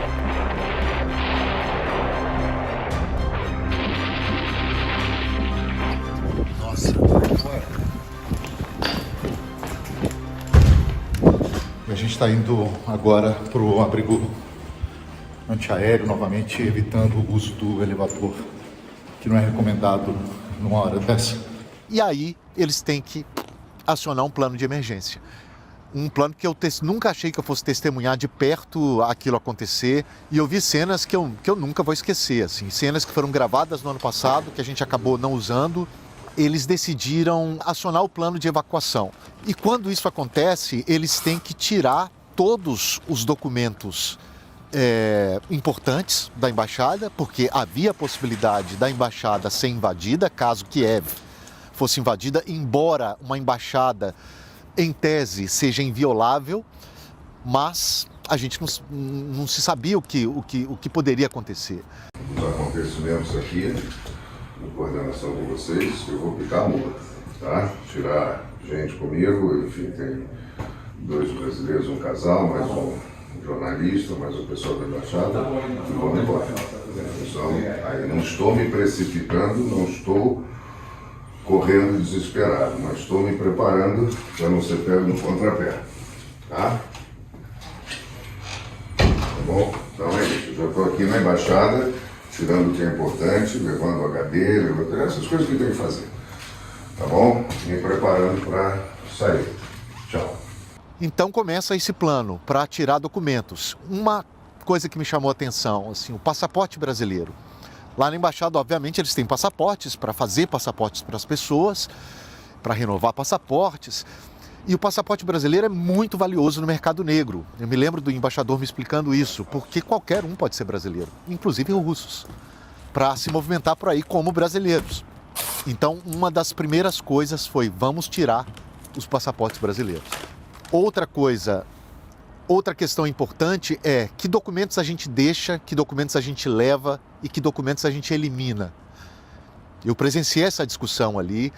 Nossa. E a gente está indo agora para o abrigo antiaéreo, novamente evitando o uso do elevador, que não é recomendado numa hora dessa. E aí eles têm que acionar um plano de emergência. Um plano que eu nunca achei que eu fosse testemunhar de perto aquilo acontecer. E eu vi cenas que eu nunca vou esquecer, assim, cenas que foram gravadas no ano passado, que a gente acabou não usando. Eles decidiram acionar o plano de evacuação. E quando isso acontece, eles têm que tirar todos os documentos importantes da embaixada, porque havia a possibilidade da embaixada ser invadida, caso Kiev fosse invadida, embora uma embaixada, em tese, seja inviolável, mas a gente não se sabia o que poderia acontecer. Os acontecimentos aqui, em coordenação com vocês, eu vou picar a multa, tá? Tirar gente comigo, enfim, tem 2 brasileiros, um casal, mais um jornalista, mais o pessoal da embaixada, e vamos embora. Então, aí não estou me precipitando, não estou correndo desesperado, mas estou me preparando para não ser pego no contrapé, tá? Tá bom? Então é isso, eu já estou aqui na embaixada, tirando o que é importante, levando o HD, levando essas coisas que tem que fazer, tá bom? Me preparando para sair. Tchau. Então começa esse plano para tirar documentos. Uma coisa que me chamou a atenção, assim, o passaporte brasileiro. Lá na embaixada, obviamente, eles têm passaportes para fazer passaportes para as pessoas, para renovar passaportes. E o passaporte brasileiro é muito valioso no mercado negro. Eu me lembro do embaixador me explicando isso, porque qualquer um pode ser brasileiro, inclusive russos, para se movimentar por aí como brasileiros. Então, uma das primeiras coisas foi: vamos tirar os passaportes brasileiros. Outra questão importante é que documentos a gente deixa, que documentos a gente leva e que documentos a gente elimina. Eu presenciei essa discussão ali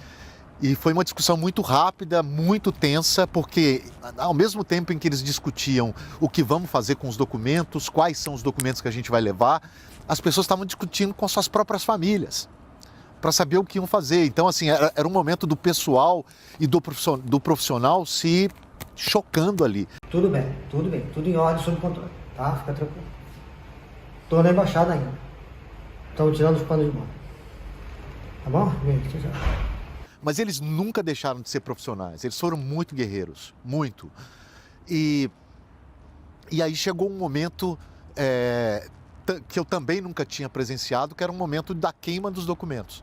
e foi uma discussão muito rápida, muito tensa, porque ao mesmo tempo em que eles discutiam o que vamos fazer com os documentos, quais são os documentos que a gente vai levar, as pessoas estavam discutindo com suas próprias famílias para saber o que iam fazer. Então, assim, era um momento do pessoal e do profissional se chocando ali. Tudo bem, tudo em ordem, sob controle, tá? Fica tranquilo. Tô na embaixada ainda. Estamos tirando os panos de mão. Tá bom? Mas eles nunca deixaram de ser profissionais, eles foram muito guerreiros, muito. E aí chegou um momento que eu também nunca tinha presenciado, que era um momento da queima dos documentos.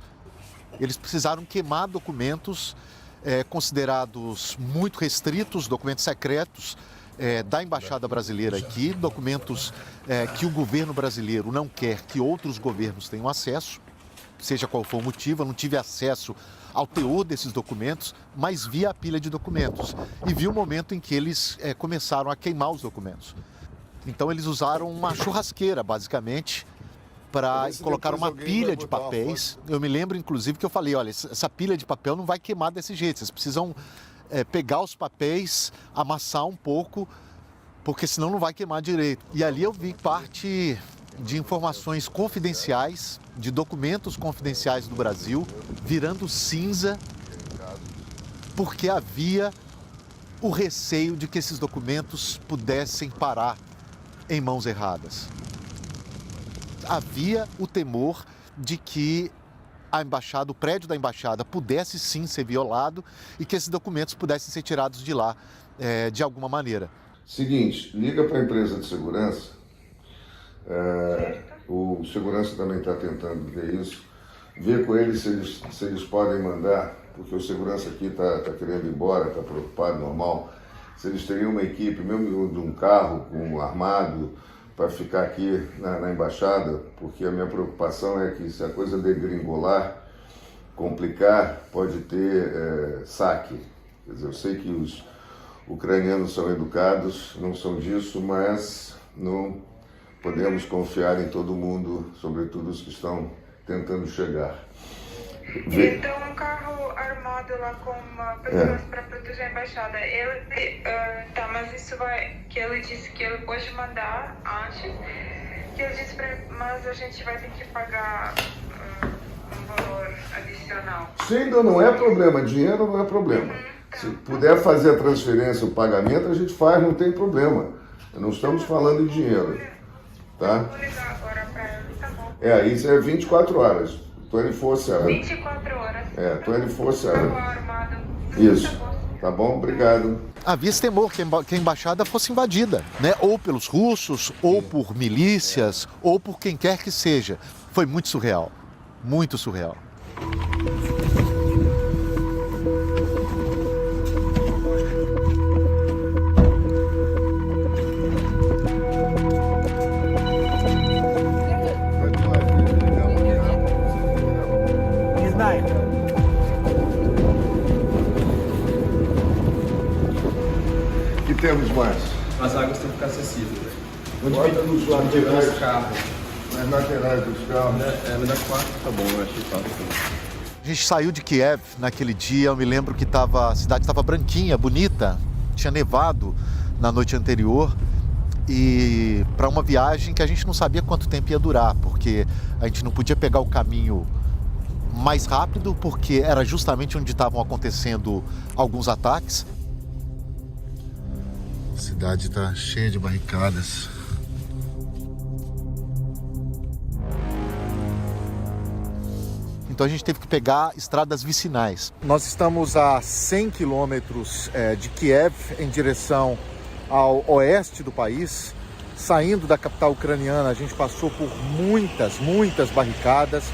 Eles precisaram queimar documentos considerados muito restritos, documentos secretos da Embaixada Brasileira aqui, documentos que o governo brasileiro não quer que outros governos tenham acesso, seja qual for o motivo. Eu não tive acesso ao teor desses documentos, mas vi a pilha de documentos e vi o momento em que eles começaram a queimar os documentos. Então eles usaram uma churrasqueira, basicamente, para colocar uma pilha de papéis. Eu me lembro, inclusive, que eu falei: olha, essa pilha de papel não vai queimar desse jeito, vocês precisam pegar os papéis, amassar um pouco, porque senão não vai queimar direito. E ali eu vi parte de informações confidenciais, de documentos confidenciais do Brasil, virando cinza, porque havia o receio de que esses documentos pudessem parar em mãos erradas. Havia o temor de que a embaixada, o prédio da embaixada, pudesse sim ser violado e que esses documentos pudessem ser tirados de lá de alguma maneira. Seguinte, liga para a empresa de segurança. O segurança também está tentando ver isso. Vê com eles se eles podem mandar, porque o segurança aqui está querendo ir embora, está preocupado, normal. Se eles teriam uma equipe, mesmo de um carro com armado, para ficar aqui na embaixada, porque a minha preocupação é que se a coisa degringolar, complicar, pode ter saque. Quer dizer, eu sei que os ucranianos são educados, não são disso, mas não podemos confiar em todo mundo, sobretudo os que estão tentando chegar. Então, um carro armado lá com pessoas para proteger a embaixada, mas isso que ele disse que ele pode mandar antes, que ele disse mas a gente vai ter que pagar valor adicional. Sim, não é problema. Dinheiro não é problema. Se puder fazer a transferência, o pagamento, a gente faz, não tem problema. Não estamos falando de dinheiro. Tá? Vou ligar agora pra ele, tá bom. Isso é 24 horas. 24/7. 24 horas. 24/7. Armado. Isso. Tá bom? Obrigado. Havia esse temor que a embaixada fosse invadida, né? Ou pelos russos, ou por milícias, ou por quem quer que seja. Foi muito surreal. Muito surreal. O que temos mais? As águas têm que ficar acessíveis. Bota nos laterais, nas laterais dos carros. Me dá 4, tá bom, eu achei 4. A gente saiu de Kiev naquele dia, eu me lembro que a cidade estava branquinha, bonita, tinha nevado na noite anterior e para uma viagem que a gente não sabia quanto tempo ia durar, porque a gente não podia pegar o caminho mais rápido, porque era justamente onde estavam acontecendo alguns ataques. A cidade está cheia de barricadas. Então a gente teve que pegar estradas vicinais. Nós estamos a 100 quilômetros de Kiev em direção ao oeste do país. Saindo da capital ucraniana, a gente passou por muitas barricadas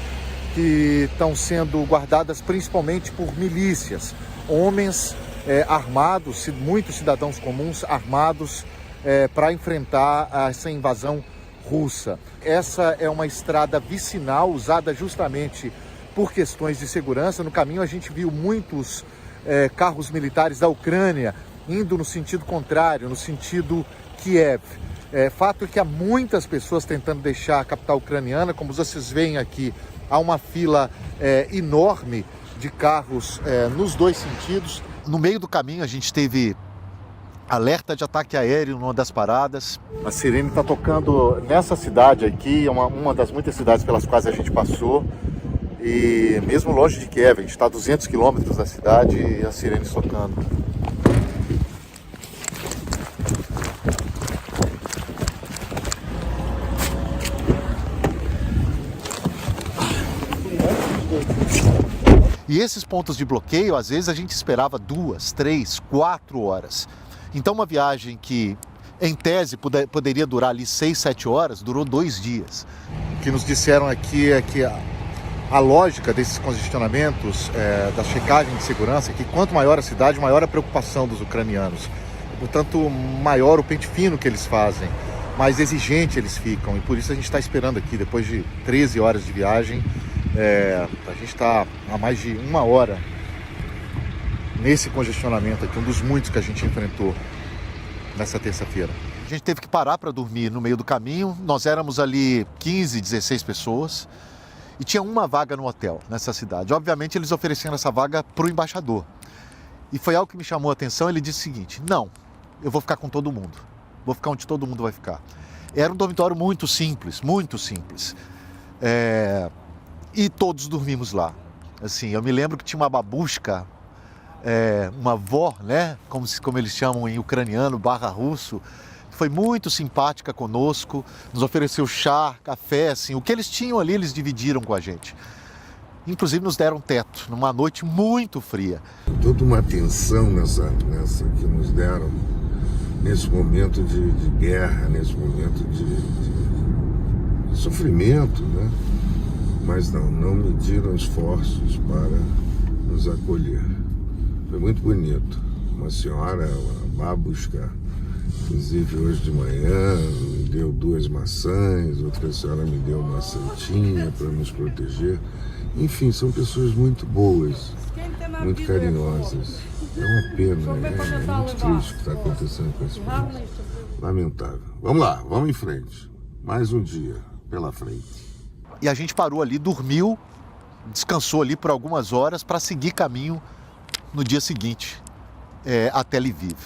que estão sendo guardadas principalmente por milícias, homens armados, muitos cidadãos comuns armados para enfrentar essa invasão russa. Essa é uma estrada vicinal usada justamente por questões de segurança. No caminho a gente viu muitos carros militares da Ucrânia indo no sentido contrário, no sentido Kiev. Fato é que há muitas pessoas tentando deixar a capital ucraniana. Como vocês veem aqui, há uma fila enorme de carros nos dois sentidos. No meio do caminho a gente teve alerta de ataque aéreo numa das paradas. A sirene está tocando nessa cidade aqui, uma das muitas cidades pelas quais a gente passou. E mesmo longe de Kiev, a gente está a 200 quilômetros da cidade e a sirene tocando. E esses pontos de bloqueio, às vezes a gente esperava 2, 3, 4 horas. Então uma viagem que, em tese, poderia durar ali 6, 7 horas, durou 2 dias. O que nos disseram aqui é que a lógica desses congestionamentos, da checagem de segurança, é que quanto maior a cidade, maior a preocupação dos ucranianos. Portanto, maior o pente fino que eles fazem, mais exigente eles ficam. E por isso a gente está esperando aqui, depois de 13 horas de viagem, a gente está há mais de 1 hora nesse congestionamento aqui, um dos muitos que a gente enfrentou nessa terça-feira. A gente teve que parar para dormir no meio do caminho. Nós éramos ali 15, 16 pessoas e tinha uma vaga no hotel nessa cidade. Obviamente eles ofereceram essa vaga para o embaixador. E foi algo que me chamou a atenção. Ele disse o seguinte: não, eu vou ficar com todo mundo, vou ficar onde todo mundo vai ficar. Era um dormitório muito simples, muito simples. E todos dormimos lá. Assim, eu me lembro que tinha uma babushka, uma avó, né? Como eles chamam em ucraniano, /russo, que foi muito simpática conosco, nos ofereceu chá, café, assim, o que eles tinham ali eles dividiram com a gente. Inclusive nos deram teto, numa noite muito fria. Toda uma atenção nessa que nos deram, nesse momento de guerra, nesse momento de sofrimento, né? Mas não mediram esforços para nos acolher. Foi muito bonito. Uma senhora, uma babushka, inclusive hoje de manhã, me deu 2 maçãs, outra senhora me deu uma santinha para nos proteger. Enfim, são pessoas muito boas, muito carinhosas. É uma pena, é muito triste o que está acontecendo com esse país. Lamentável. Vamos lá, vamos em frente. Mais um dia pela frente. E a gente parou ali, dormiu, descansou ali por algumas horas para seguir caminho no dia seguinte, até Lviv.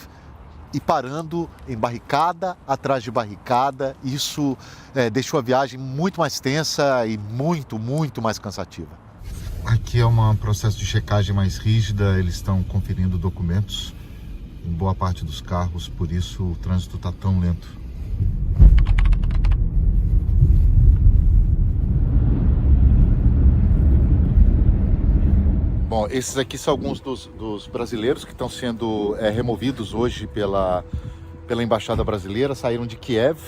E parando em barricada atrás de barricada, isso deixou a viagem muito mais tensa e muito mais cansativa. Aqui é um processo de checagem mais rígida, eles estão conferindo documentos em boa parte dos carros, por isso o trânsito está tão lento. Bom, esses aqui são alguns dos brasileiros que estão sendo removidos hoje pela Embaixada Brasileira, saíram de Kiev.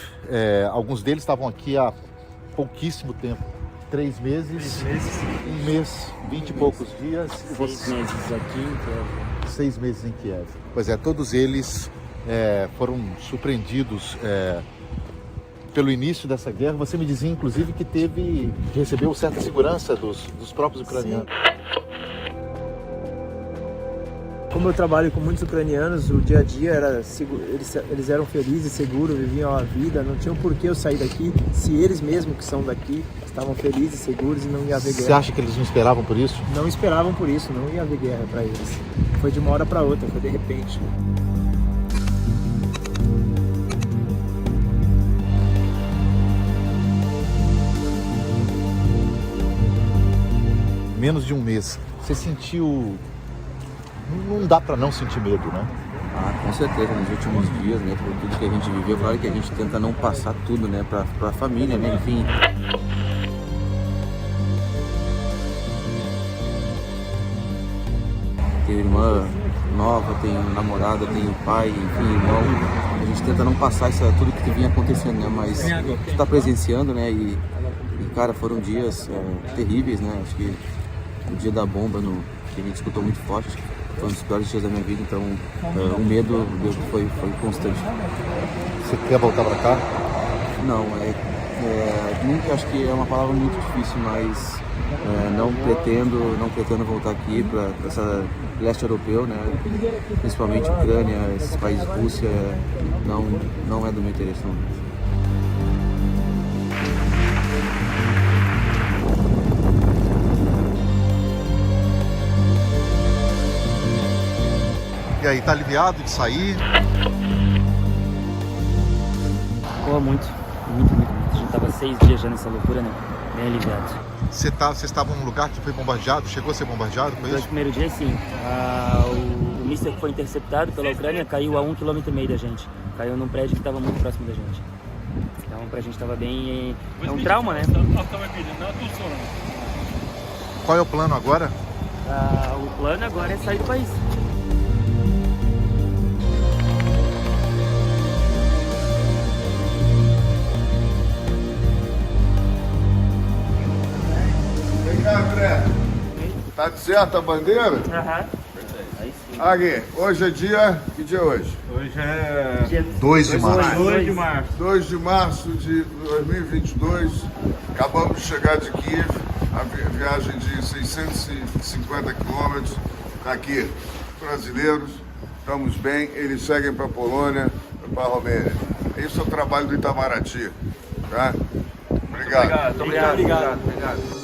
Alguns deles estavam aqui há pouquíssimo tempo. 3 meses, 1 mês, 20 e poucos dias. 6 meses aqui em Kiev. 6 meses em Kiev. Pois é, todos eles foram surpreendidos pelo início dessa guerra. Você me dizia, inclusive, que recebeu certa segurança dos próprios ucranianos. Como eu trabalho com muitos ucranianos, o dia a dia era seguro, eles eram felizes, seguros, viviam a vida, não tinham por que eu sair daqui, se eles mesmos que são daqui estavam felizes, seguros e não ia haver guerra. Você acha que eles não esperavam por isso? Não esperavam por isso, não ia haver guerra para eles. Foi de uma hora para outra, foi de repente. Menos de 1 mês. Você sentiu... Não dá para não sentir medo, né? Com certeza, nos últimos dias, né, por tudo que a gente viveu, claro que a gente tenta não passar tudo, né, pra família, né, enfim. Tem irmã nova, tem namorada, tem o pai, enfim, irmão. A gente tenta não passar tudo que vinha acontecendo, né, mas a gente tá presenciando, né, e cara, foram dias terríveis, né, acho que o dia da bomba, que a gente escutou muito forte, foi um dos piores dias da minha vida, então o medo foi constante. Você quer voltar para cá? Não, nunca, acho que é uma palavra muito difícil, mas não pretendo voltar aqui para essa leste europeu, né? Principalmente Ucrânia, esses países, Rússia, não é do meu interesse. Não. E aí, tá aliviado de sair? Pô, muito. A gente tava 6 dias já nessa loucura, né? Bem aliviado. Vocês estavam num lugar que foi bombardeado? Chegou a ser bombardeado? Foi isso? No primeiro dia, sim. O míssil que foi interceptado pela Ucrânia caiu a 1,5 km da gente. Caiu num prédio que estava muito próximo da gente. Então, pra gente tava bem... É um trauma, né? Qual é o plano agora? O plano agora é sair do país. André, tá certo a bandeira? Aham. Aqui, hoje é dia... Que dia é hoje? Hoje é... 2 de março. 2 de março. 2 de março de 2022. Acabamos de chegar de Kiev, a viagem de 650 quilômetros. Aqui, brasileiros, estamos bem. Eles seguem para a Polônia, para a Romênia. Esse é o trabalho do Itamaraty, tá? Obrigado. Obrigado.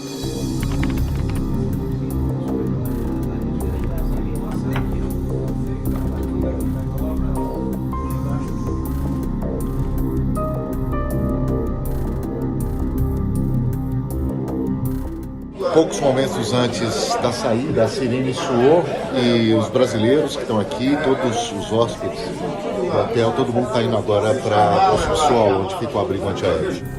Poucos momentos antes da saída, a sirene soou e os brasileiros que estão aqui, todos os hóspedes do hotel, todo mundo está indo agora para o subsolo, onde fica o abrigo antiaéreo.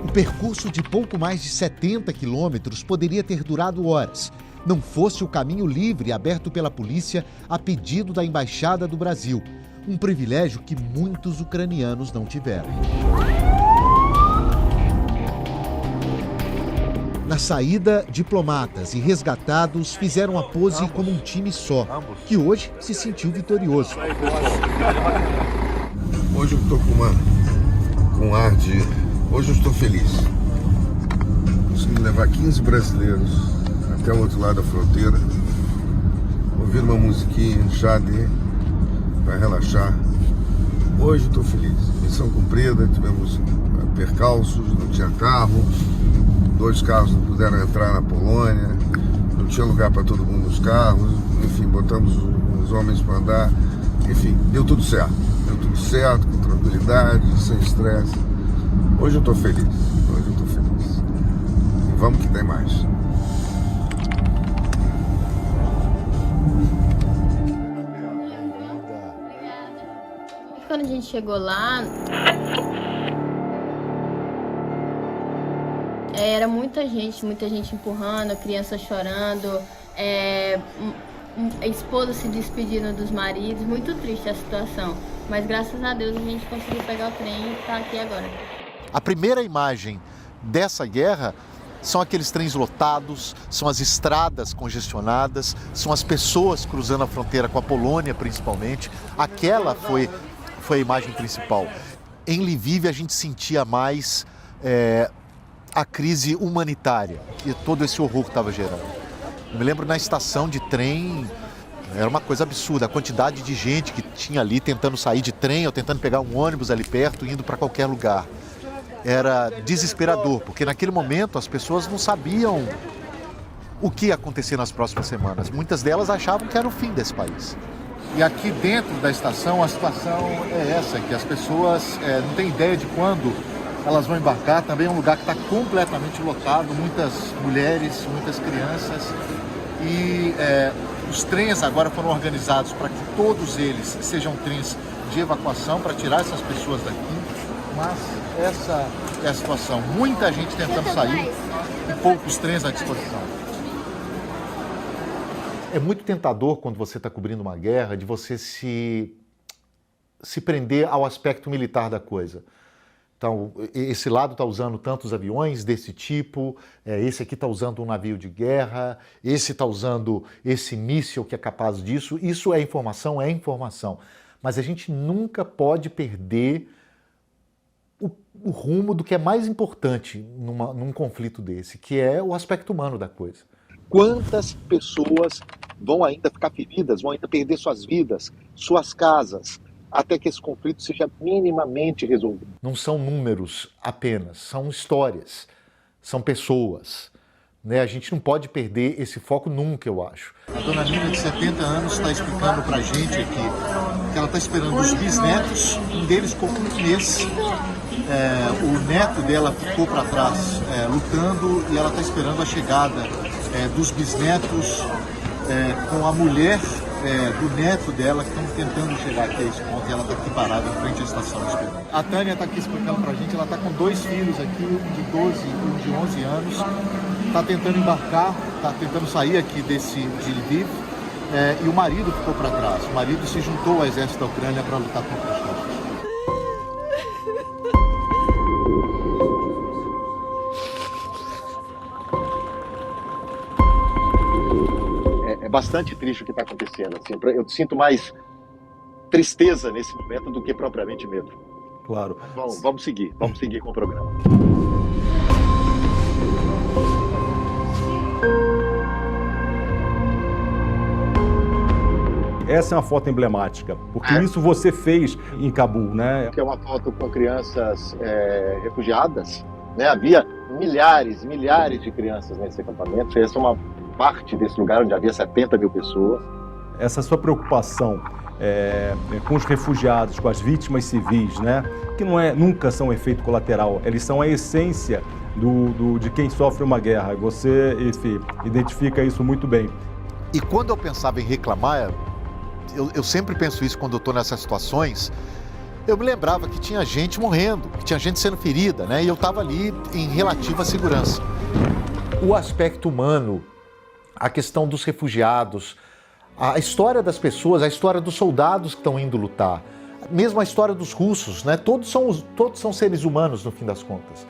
O percurso de pouco mais de 70 quilômetros poderia ter durado horas, não fosse o caminho livre aberto pela polícia a pedido da Embaixada do Brasil, um privilégio que muitos ucranianos não tiveram. Na saída, diplomatas e resgatados fizeram a pose como um time só, que hoje se sentiu vitorioso. Hoje eu estou com um ar de... Hoje eu estou feliz. Consegui levar 15 brasileiros até o outro lado da fronteira, ouvir uma musiquinha, chade, para relaxar. Hoje estou feliz. Missão cumprida, tivemos percalços, não tinha carro, 2 carros não puderam entrar na Polônia, não tinha lugar para todo mundo nos carros, enfim, botamos os homens para andar, enfim, deu tudo certo, com tranquilidade, sem estresse. Hoje eu estou feliz, e vamos que tem mais. Quando a gente chegou lá, era muita gente empurrando, crianças chorando, a esposa se despedindo dos maridos, muito triste a situação. Mas graças a Deus a gente conseguiu pegar o trem e está aqui agora. A primeira imagem dessa guerra são aqueles trens lotados, são as estradas congestionadas, são as pessoas cruzando a fronteira com a Polônia, principalmente. Aquela foi a imagem principal. Em Lviv a gente sentia mais a crise humanitária e todo esse horror que estava gerando. Eu me lembro na estação de trem, era uma coisa absurda, a quantidade de gente que tinha ali tentando sair de trem ou tentando pegar um ônibus ali perto, indo para qualquer lugar. Era desesperador, porque naquele momento as pessoas não sabiam o que ia acontecer nas próximas semanas. Muitas delas achavam que era o fim desse país. E aqui dentro da estação, a situação é essa, que as pessoas não têm ideia de quando elas vão embarcar. Também é um lugar que está completamente lotado, muitas mulheres, muitas crianças. E os trens agora foram organizados para que todos eles sejam trens de evacuação, para tirar essas pessoas daqui. Mas essa é a situação. Muita gente tentando sair e poucos trens à disposição. É muito tentador, quando você está cobrindo uma guerra, de você se prender ao aspecto militar da coisa. Então, esse lado está usando tantos aviões desse tipo, esse aqui está usando um navio de guerra, esse está usando esse míssil que é capaz disso. Isso é informação, Mas a gente nunca pode perder o rumo do que é mais importante num conflito desse, que é o aspecto humano da coisa. Quantas pessoas vão ainda ficar feridas, vão ainda perder suas vidas, suas casas, até que esse conflito seja minimamente resolvido? Não são números apenas, são histórias, são pessoas. A gente não pode perder esse foco nunca, eu acho. A dona Nina, de 70 anos, está explicando pra gente aqui que ela está esperando os bisnetos, um deles ficou com um mês. O neto dela ficou para trás lutando e ela está esperando a chegada dos bisnetos com a mulher do neto dela, que estão tentando chegar aqui a esse ponto, e ela está aqui parada em frente à estação esperando. A Tânia está aqui explicando para a gente, ela está com 2 filhos aqui, um de 12 e um de 11 anos, está tentando embarcar, está tentando sair aqui de Lviv, e o marido ficou para trás. O marido se juntou ao exército da Ucrânia para lutar contra os russos. É bastante triste o que está acontecendo. Assim, eu sinto mais tristeza nesse momento do que propriamente medo. Claro. Bom, vamos seguir com o programa. Essa é uma foto emblemática, porque isso você fez em Cabul, né? Que é uma foto com crianças refugiadas, né? Havia milhares de crianças nesse acampamento. Essa é uma parte desse lugar onde havia 70 mil pessoas. Essa sua preocupação com os refugiados, com as vítimas civis, né? Que nunca são um efeito colateral, eles são a essência de quem sofre uma guerra. Você, enfim, identifica isso muito bem. E quando eu pensava em reclamar, eu sempre penso isso quando eu estou nessas situações, eu me lembrava que tinha gente morrendo, que tinha gente sendo ferida, né? E eu estava ali em relativa segurança. O aspecto humano, a questão dos refugiados, a história das pessoas, a história dos soldados que estão indo lutar, mesmo a história dos russos, né? Todos são seres humanos no fim das contas,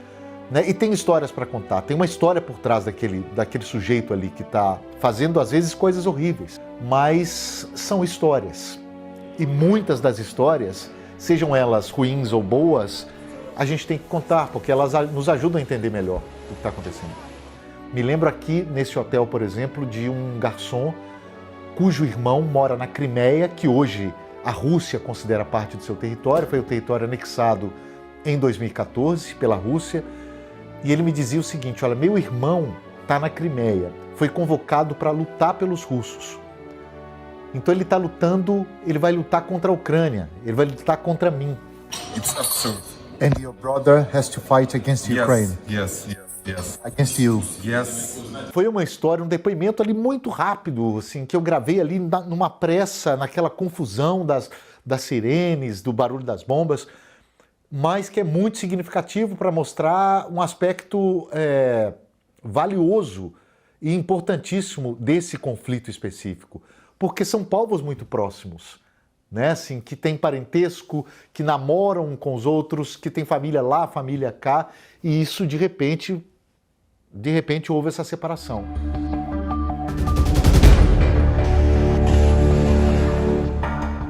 né? E tem histórias para contar, tem uma história por trás daquele sujeito ali que está fazendo às vezes coisas horríveis, mas são histórias. E muitas das histórias, sejam elas ruins ou boas, a gente tem que contar, porque elas nos ajudam a entender melhor o que está acontecendo. Me lembro aqui, nesse hotel, por exemplo, de um garçom cujo irmão mora na Crimeia, que hoje a Rússia considera parte do seu território, foi o território anexado em 2014 pela Rússia, e ele me dizia o seguinte: olha, meu irmão está na Crimeia, foi convocado para lutar pelos russos. Então ele está lutando, ele vai lutar contra a Ucrânia, ele vai lutar contra mim. It's absurd. And your brother has to fight against Ukraine. Yes. Against you. Yes. Foi uma história, um depoimento ali muito rápido, assim, que eu gravei ali numa pressa, naquela confusão das sirenes, do barulho das bombas, mas que é muito significativo para mostrar um aspecto valioso e importantíssimo desse conflito específico, porque são povos muito próximos, né? Assim, que têm parentesco, que namoram um com os outros, que tem família lá, família cá, e isso de repente houve essa separação.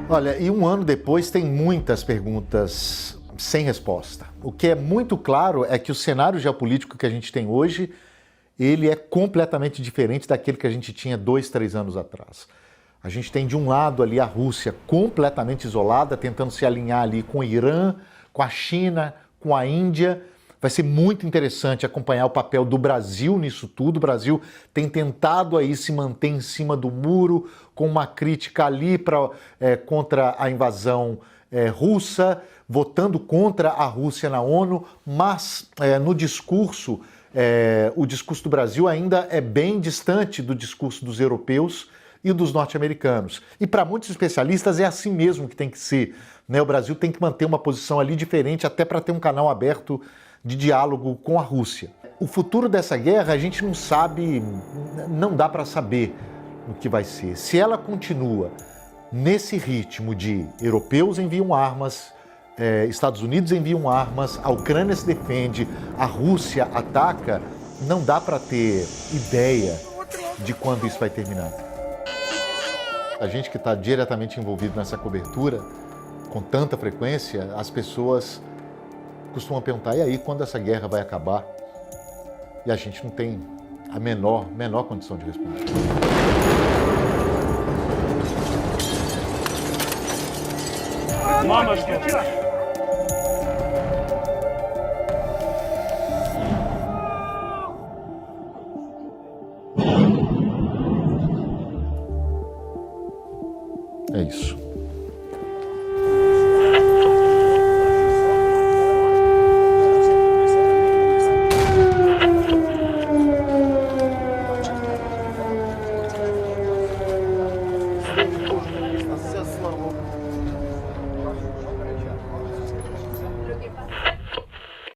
Olha, e um ano depois tem muitas perguntas sem resposta. O que é muito claro é que o cenário geopolítico que a gente tem hoje, ele é completamente diferente daquele que a gente tinha 2, 3 anos atrás. A gente tem de um lado ali a Rússia completamente isolada, tentando se alinhar ali com o Irã, com a China, com a Índia. Vai ser muito interessante acompanhar o papel do Brasil nisso tudo. O Brasil tem tentado aí se manter em cima do muro, com uma crítica ali contra a invasão russa, votando contra a Rússia na ONU, mas no discurso, o discurso do Brasil ainda é bem distante do discurso dos europeus e dos norte-americanos. E para muitos especialistas é assim mesmo que tem que ser, né? O Brasil tem que manter uma posição ali diferente, até para ter um canal aberto de diálogo com a Rússia. O futuro dessa guerra a gente não sabe, não dá para saber o que vai ser. Se ela continua nesse ritmo de europeus enviam armas, Estados Unidos enviam armas, a Ucrânia se defende, a Rússia ataca, não dá para ter ideia de quando isso vai terminar. A gente que está diretamente envolvido nessa cobertura, com tanta frequência, as pessoas costumam perguntar: e aí, quando essa guerra vai acabar? E a gente não tem a menor condição de responder. É isso.